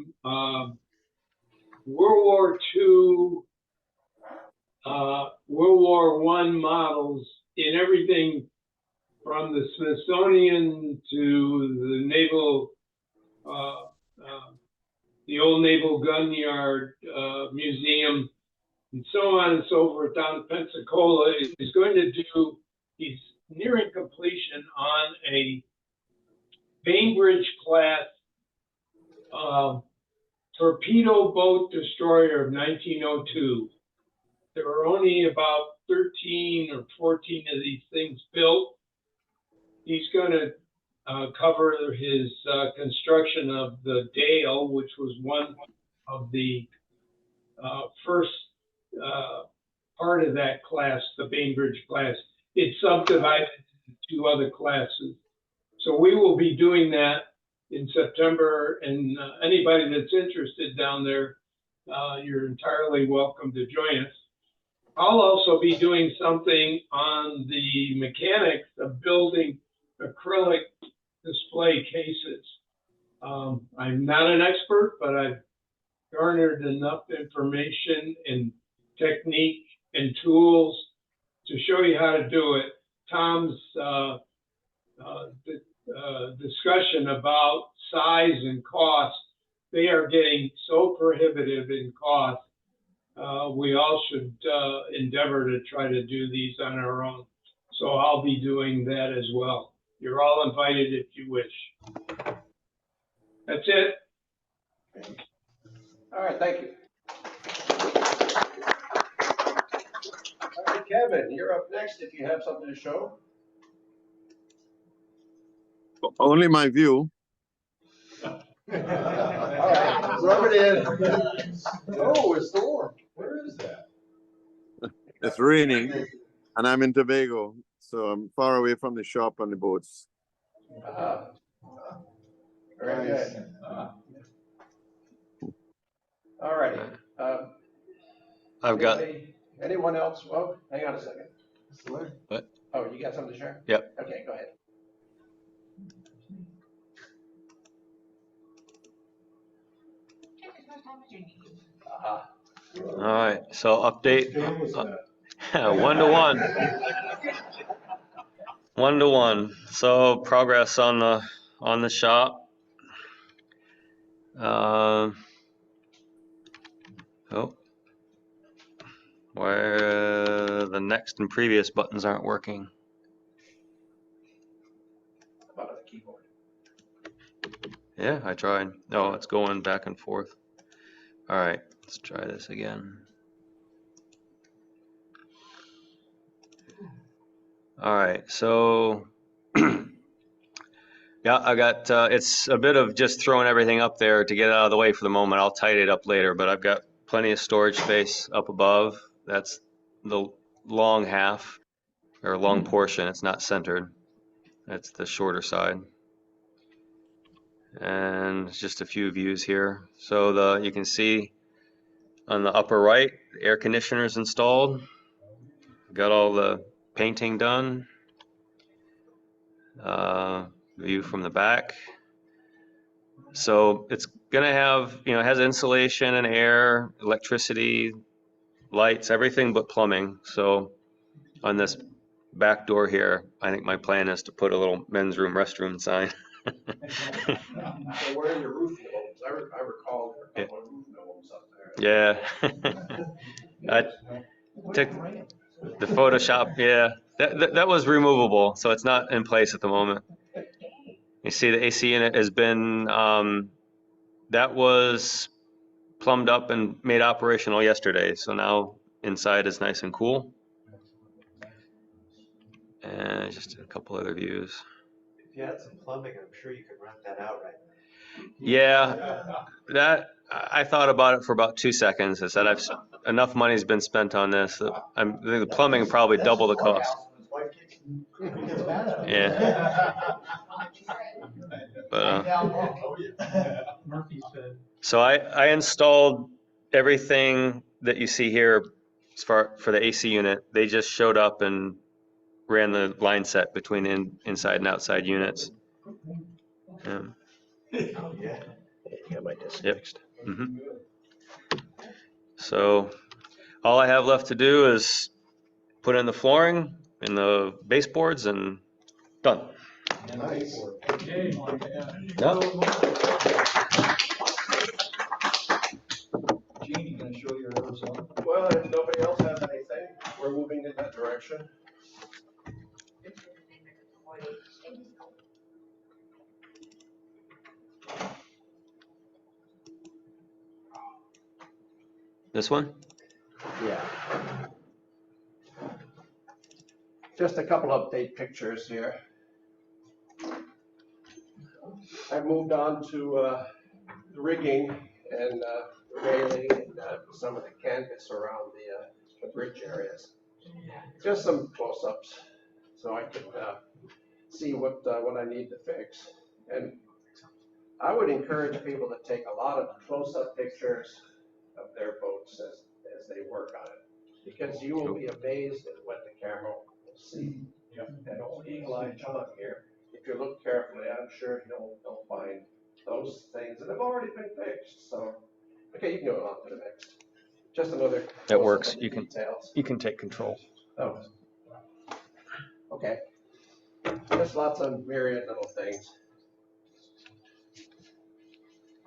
O: World War II, World War I models in everything from the Smithsonian to the Naval, the old Naval Gun Yard Museum, and so on and so forth down in Pensacola, is going to do, he's nearing completion on a Bainbridge class torpedo boat destroyer of 1902. There were only about 13 or 14 of these things built. He's going to cover his construction of the Dale, which was one of the first part of that class, the Bainbridge class. It's subdivided into two other classes. So we will be doing that in September, and anybody that's interested down there, you're entirely welcome to join us. I'll also be doing something on the mechanics of building acrylic display cases. I'm not an expert, but I've garnered enough information and technique and tools to show you how to do it. Tom's discussion about size and cost, they are getting so prohibitive in cost. We all should endeavor to try to do these on our own. So I'll be doing that as well. You're all invited if you wish. That's it.
A: All right, thank you. All right, Kevin, you're up next if you have something to show.
P: Only my view.
A: All right, rub it in. Oh, it's storm. Where is that?
P: It's raining, and I'm in Tobago, so I'm far away from the shop and the boats.
A: Very good. All righty.
D: I've got.
A: Anyone else? Well, hang on a second.
D: What?
A: Oh, you got something to share?
D: Yep.
A: Okay, go ahead.
D: All right, so update. 1-to-1. 1-to-1. So progress on the shop. Where the next and previous buttons aren't working.
A: About on the keyboard.
D: Yeah, I tried. No, it's going back and forth. All right, let's try this again. All right, so yeah, I got, it's a bit of just throwing everything up there to get it out of the way for the moment. I'll tidy it up later, but I've got plenty of storage space up above. That's the long half, or long portion. It's not centered. That's the shorter side. And just a few views here. So you can see on the upper right, the air conditioner is installed. Got all the painting done. View from the back. So it's gonna have, it has insulation and air, electricity, lights, everything but plumbing. So on this back door here, I think my plan is to put a little men's room, restroom sign.
A: So where are your roof gnomes? I recall there were a couple of roof gnomes up there.
D: Yeah. I took the Photoshop, yeah. That was removable, so it's not in place at the moment. You see the AC unit has been, that was plumbed up and made operational yesterday. So now inside is nice and cool. And just a couple other views.
H: If you had some plumbing, I'm sure you could rent that out right now.
D: Yeah, that I thought about it for about 2 seconds. I said enough money's been spent on this. The plumbing probably double the cost. Yeah. But,
K: Murphy said.
D: so I installed everything that you see here as far for the AC unit. They just showed up and ran the line set between inside and outside units.
H: Oh, yeah.
D: Got my disc fixed. Mm-hmm. So all I have left to do is put in the flooring and the baseboards and done.
A: Nice.
K: Okay.
D: Yep.
C: Gene, you gonna show your Arizona?
A: Well, if nobody else has anything, we're moving in that direction.
D: This one?
A: Yeah. Just a couple update pictures here. I moved on to the rigging and the railing and some of the canvas around the bridge areas. Just some close-ups so I could see what I need to fix. And I would encourage people to take a lot of close-up pictures of their boats as they work on it, because you will be amazed at what the camera will see. And old Eagle Eye John here, if you look carefully, I'm sure you'll find those things that have already been fixed. So, okay, you can go on to the next. Just another.
D: That works.
A: Details.
D: You can take control.
A: Oh. Okay. Just lots of myriad little things.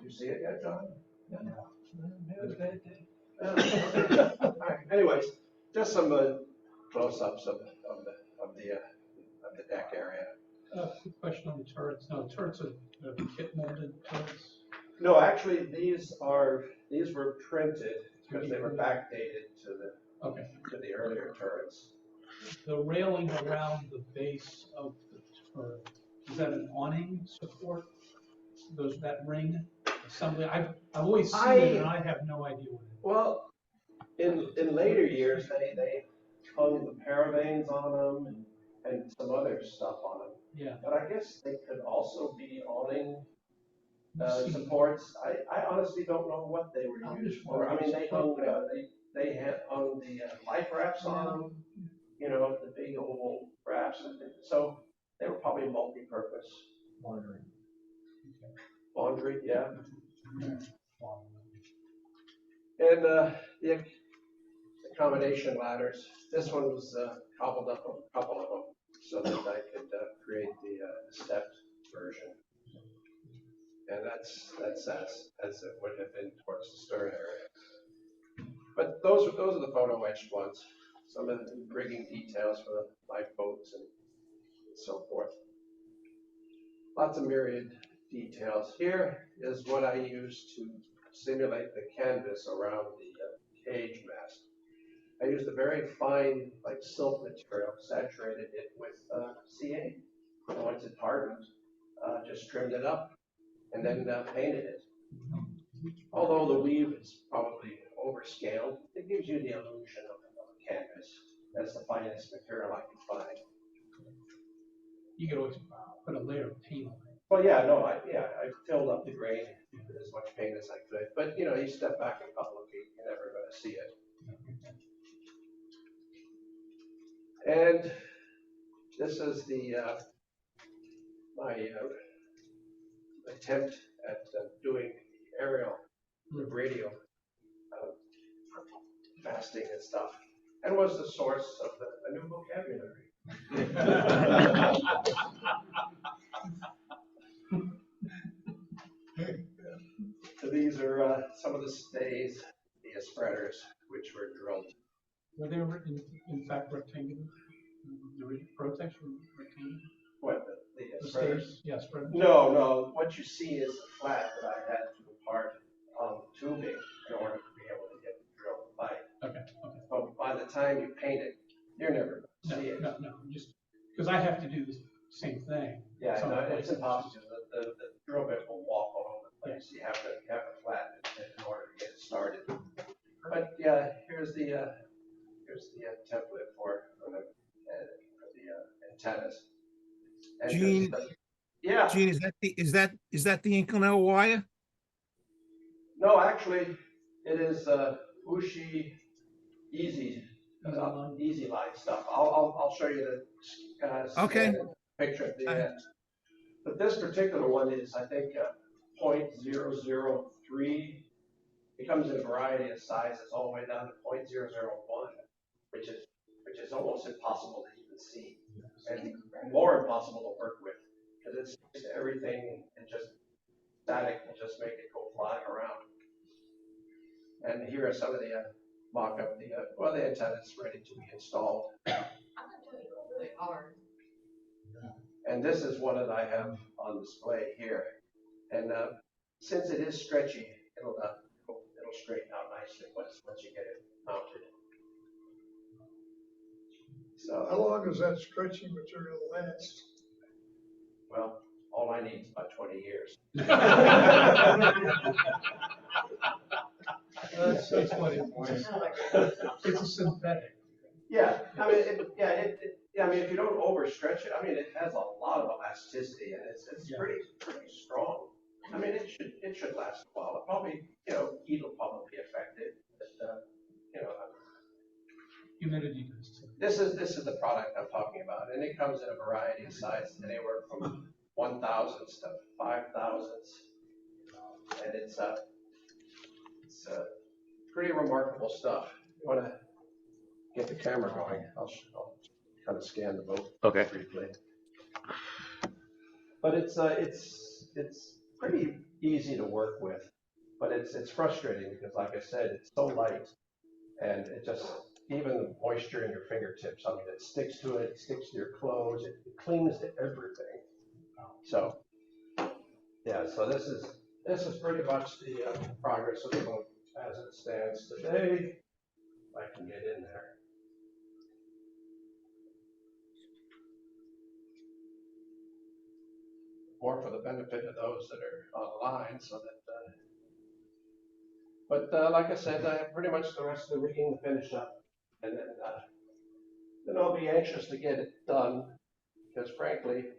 A: You see it yet, John? No. All right. Anyways, just some close-ups of the deck area.
K: Quick question on the turrets. No, turrets are kit molded turrets.
A: No, actually, these were printed because they were backdated to the earlier turrets.
K: The railing around the base of the turret, is that an awning support? That ring assembly? I've always seen it and I have no idea what it is.
A: Well, in later years, they hung the paravanes on them and some other stuff on them.
K: Yeah.
A: But I guess they could also be awning supports. I honestly don't know what they were used for. I mean, they hung the life rafts on them, the big oval rafts. So they were probably multi-purpose. Laundry, yeah. And the accommodation ladders. This one was cobbled up a couple of them so that I could create the stepped version. And that's as it would have been towards the stern area. But those are the photo etched ones. Some of the rigging details for the lifeboats and so forth. Lots of myriad details. Here is what I used to simulate the canvas around the cage mast. I used a very fine, like silk material, saturated it with CA. And once it hardened, just trimmed it up and then painted it. Although the weave is probably overscaled, it gives you the illusion of a canvas. That's the finest material I could find.
K: You could always put a layer of paint on it.
A: Well, yeah, no, I filled up the grain with as much paint as I could. But you step back a couple of feet, you're never going to see it. And this is my attempt at doing aerial, radio, fasting and stuff, and was the source of a new vocabulary. So these are some of the stays, the spreaders, which were drilled.
K: Were they in fact rectangular? The protex were rectangular?
A: What, the spreaders?
K: Stays? Yeah, spreaders.
A: No, what you see is the flat that I had to part tubing in order to be able to get the drill pipe.
K: Okay.
A: But by the time you paint it, you're never going to see it.
K: No, just, because I have to do the same thing.
A: Yeah, no, it's impossible. The drill bit will walk all over the place. You have to flatten it in order to get it started. But yeah, here's the template for the antennas. And
N: Gene,
A: yeah.
N: Gene, is that the inclinal wire?
A: No, actually, it is Ushi easy line stuff. I'll show you the
N: Okay.
A: picture at the end. But this particular one is, I think, 0.003. It comes in a variety of sizes, all the way down to 0.001, which is almost impossible to even see, and more impossible to work with, because it's fixed to everything and just static will just make it go flying around. And here are some of the mock-up, the antenna's ready to be installed.
F: Really hard.
A: And this is one that I have on display here. And since it is stretchy, it'll straighten out nicely once you get it mounted. So
Q: how long does that stretchy material last?
A: Well, all I need is about 20 years.
K: That's funny. It's a synthetic.
A: Yeah, I mean, if you don't overstretch it, I mean, it has a lot of elasticity and it's pretty strong. I mean, it should last a while. It probably, heat will probably be affected, but
K: Humidity does too.
A: This is the product I'm talking about, and it comes in a variety of sizes, anywhere from 1,000s to 5,000s, and it's pretty remarkable stuff. You want to get the camera going? I'll kind of scan the boat briefly. But it's pretty easy to work with, but it's frustrating because, like I said, it's so light, and it just, even the moisture in your fingertips, I mean, it sticks to it, it sticks to your clothes, it clings to everything. So, yeah, so this is pretty much the progress of the boat as it stands today. If I can get in there. More for the benefit of those that are online, so that. But like I said, I have pretty much the rest of the rigging to finish up, and then I'll be anxious to get it done, because frankly,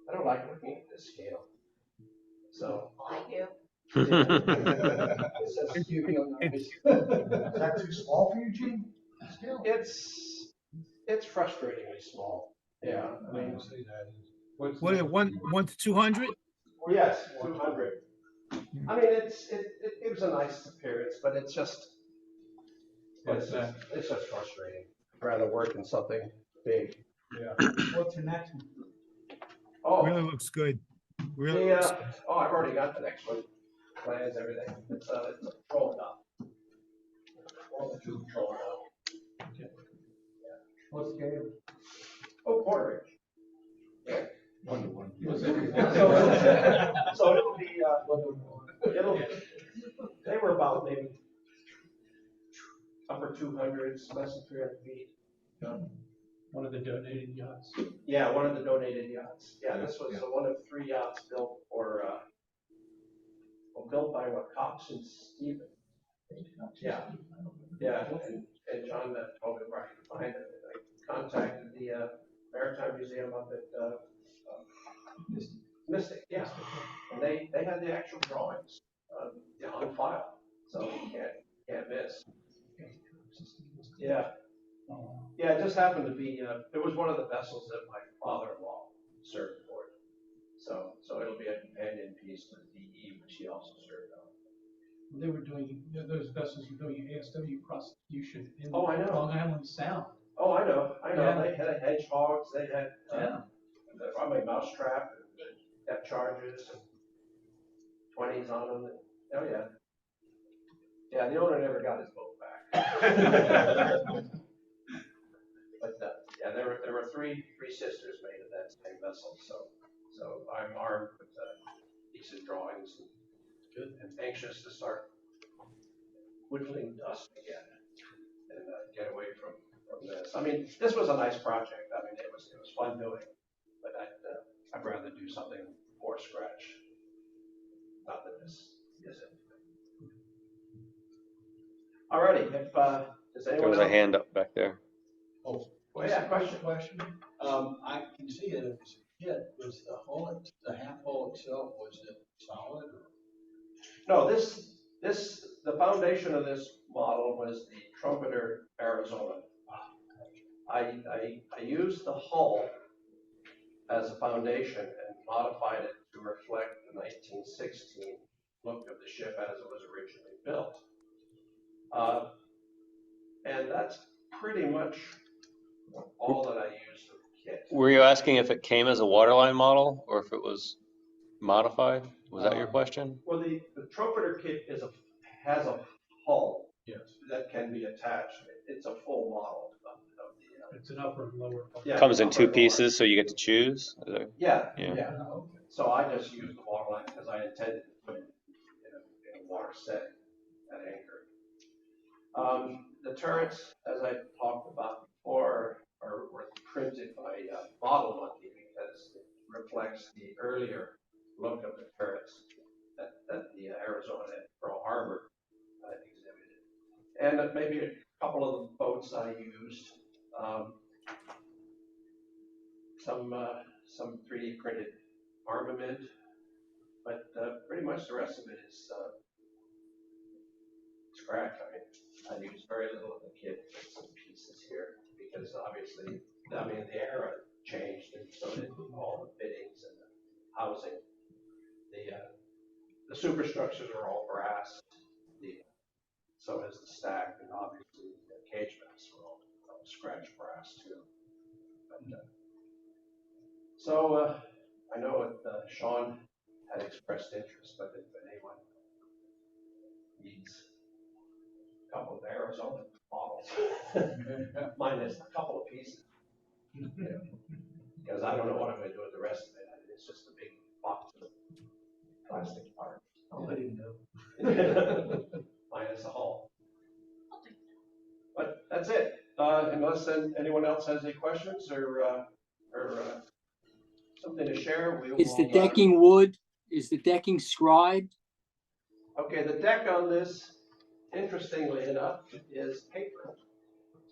A: I don't like looking at this scale. So.
F: I do.
A: It's just,
E: Is that too small for you, Gene?
A: It's frustratingly small. Yeah, I mean.
N: What, 1 to 200?
A: Yes, 200. I mean, it gives a nice appearance, but it's just frustrating. I'd rather work in something big.
K: Yeah. What's your next one?
A: Oh,
N: Really looks good. Really looks good.
A: Oh, I've already got the next one. Plans, everything. It's rolling up. Rolling up.
K: Okay. What's scale?
A: Oh, quarter inch. Yeah.
K: 1 to 1.
A: So it'll be, they were about maybe upper 200s, less than 300 feet.
K: One of the donated yachts.
A: Yeah, one of the donated yachts. Yeah, this was one of 3 yachts built for, built by Cox and Stephen. Yeah, and John told me where I could find it. I contacted the Maritime Museum up at Mystic, yeah, and they had the actual drawings on file, so you can't miss. Yeah, it just happened to be it was one of the vessels that my father-in-law served aboard, so it'll be a companion piece to the DE she also served on.
K: They were doing, those vessels were doing ASW prosecution in
A: Oh, I know.
K: Long Island Sound.
A: Oh, I know.
K: Yeah.
A: They had hedgehogs, they had,
K: Yeah.
A: probably mousetrap, and depth charges, and 20s on them. Oh, yeah. Yeah, the owner never got his boat back. But, yeah, there were three sisters made of that same vessel, so I'm armed with decent drawings and anxious to start whittling dust again and get away from this. I mean, this was a nice project. I mean, it was fun doing, but I'd rather do something more scratch. Not that this isn't. Alrighty, if does
D: There
A: anyone
D: was a
A: else?
D: hand up back there.
E: Oh,
A: Well, yeah, question.
E: I can see it as a kid. Was the hull, the half hull itself, was it solid or?
A: No, the foundation of this model was the Trumpeter Arizona. I used the hull as a foundation and modified it to reflect the 1916 look of the ship as it was originally built. And that's pretty much all that I used for the kit.
D: Were you asking if it came as a waterline model or if it was modified? Was that your question?
A: Well, the Trumpeter kit has a hull that can be attached. It's a full model of the.
K: It's an upper and lower.
A: Yeah,
D: Comes in
A: upper
D: two
A: and lower.
D: pieces, so you get to choose?
A: Yeah.
D: Yeah.
A: So I just used the waterline because I intended to put it in a water set at anchor. The turrets, as I talked about before, were printed by Model Monkey because it reflects the earlier look of the turrets that the Arizona at Pearl Harbor exhibited. And maybe a couple of the boats I used, some 3D printed armament, but pretty much the rest of it is scratch. I used very little of the kit, some pieces here, because obviously, the era changed, and so did all the fittings and the housing. The superstructures are all brass. So is the stack, and obviously the cage masts were all scratch brass too. But, so I know Sean had expressed interest, but if anyone needs a couple of Arizona models, minus a couple of pieces, because I don't know what I'm going to do with the rest of it. It's just a big box of plastic parts.
C: I'll let him know.
A: Minus a hull. But that's it. Unless anyone else has any questions or something to share, we will.
L: Is the decking wood? Is the decking scribed?
A: Okay, the deck on this, interestingly enough, is paper.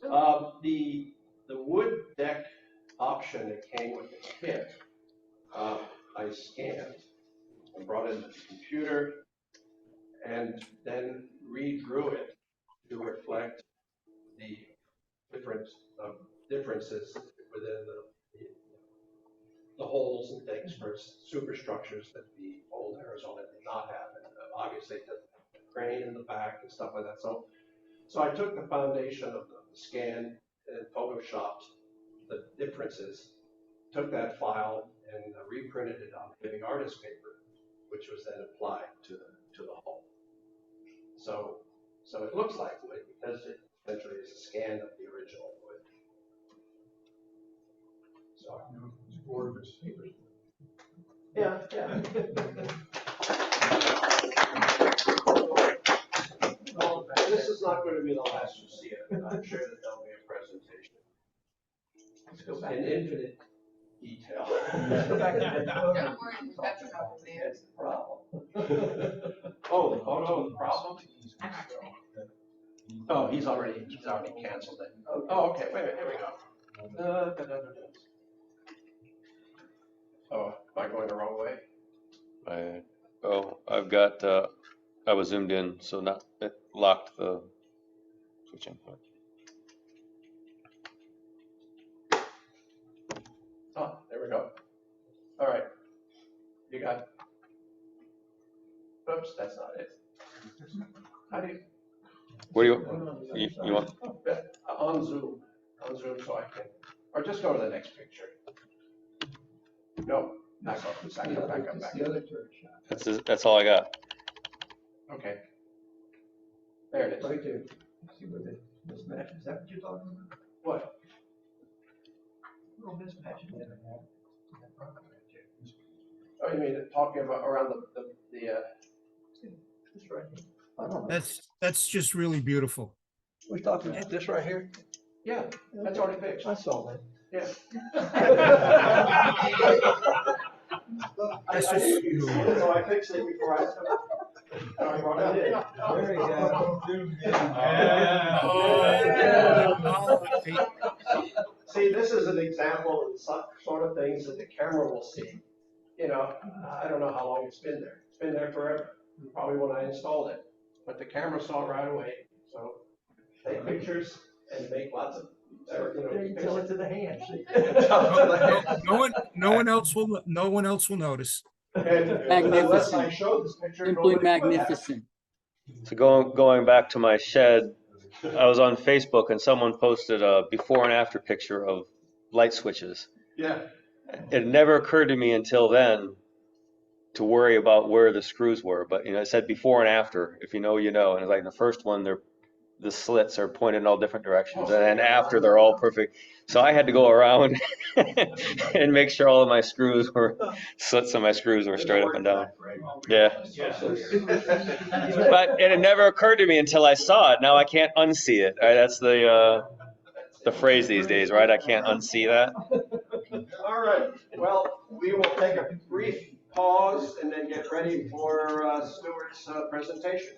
A: The wood deck option that came with the kit, I scanned and brought in the computer and then redrew it to reflect the differences within the holes and things for superstructures that the old Arizona did not have. And obviously the crane in the back and stuff like that. So I took the foundation of the scan and photoshopped the differences, took that file and reprinted it on heavy artist paper, which was then applied to the hull. So it looks like wood because it essentially is a scan of the original wood. So yeah. Well, this is not going to be the last you see it. I'm sure that there'll be a presentation. Let's go back in infinite detail. Let's go back to the That's the problem. Oh, the photo of the problem? Oh, he's already canceled it. Oh, okay, wait a minute, here we go. Oh, am I going the wrong way?
D: I've got, I was zoomed in, so not, it locked the switching point.
A: Oh, there we go. All right, you got. notes, that's not it. How do you?
D: What do you want?
A: On Zoom, so I can, or just go to the next picture. No, back up.
D: That's all I got.
A: Okay. There it is.
C: Right there. See where the mismatch, is that what you're talking about?
A: What?
C: Little mismatch in there.
A: Oh, you mean talking about around the
C: This right here. I don't know.
N: That's just really beautiful.
C: We're talking about this right here?
A: Yeah, that's already fixed.
C: I saw that.
A: Yeah.
N: That's
A: I
N: just
A: knew you said it, so I fixed it before I brought it in.
C: There you go.
A: See, this is an example of the sort of things that the camera will see. You know, I don't know how long it's been there. It's been there forever, probably when I installed it. But the camera saw it right away, so take pictures and make lots of,
C: Tell it to the hand.
N: No one else will notice.
A: Unless I show this picture,
L: Simply
A: nobody would have.
L: magnificent.
D: So going back to my shed, I was on Facebook and someone posted a before and after picture of light switches.
A: Yeah.
D: It never occurred to me until then to worry about where the screws were, but it said before and after. If you know, you know. And it's like the first one, the slits are pointed in all different directions, and then after they're all perfect. So I had to go around and make sure all of my slits on my screws were straight up and down. Yeah. But it never occurred to me until I saw it. Now I can't unsee it. Right? That's the phrase these days, right? I can't unsee that.
A: All right. Well, we will take a brief pause and then get ready for Stuart's presentation.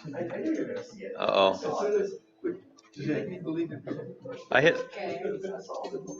A: I knew you were going to see it.
D: Uh-oh.
A: As soon as you make me believe it.
D: I hit.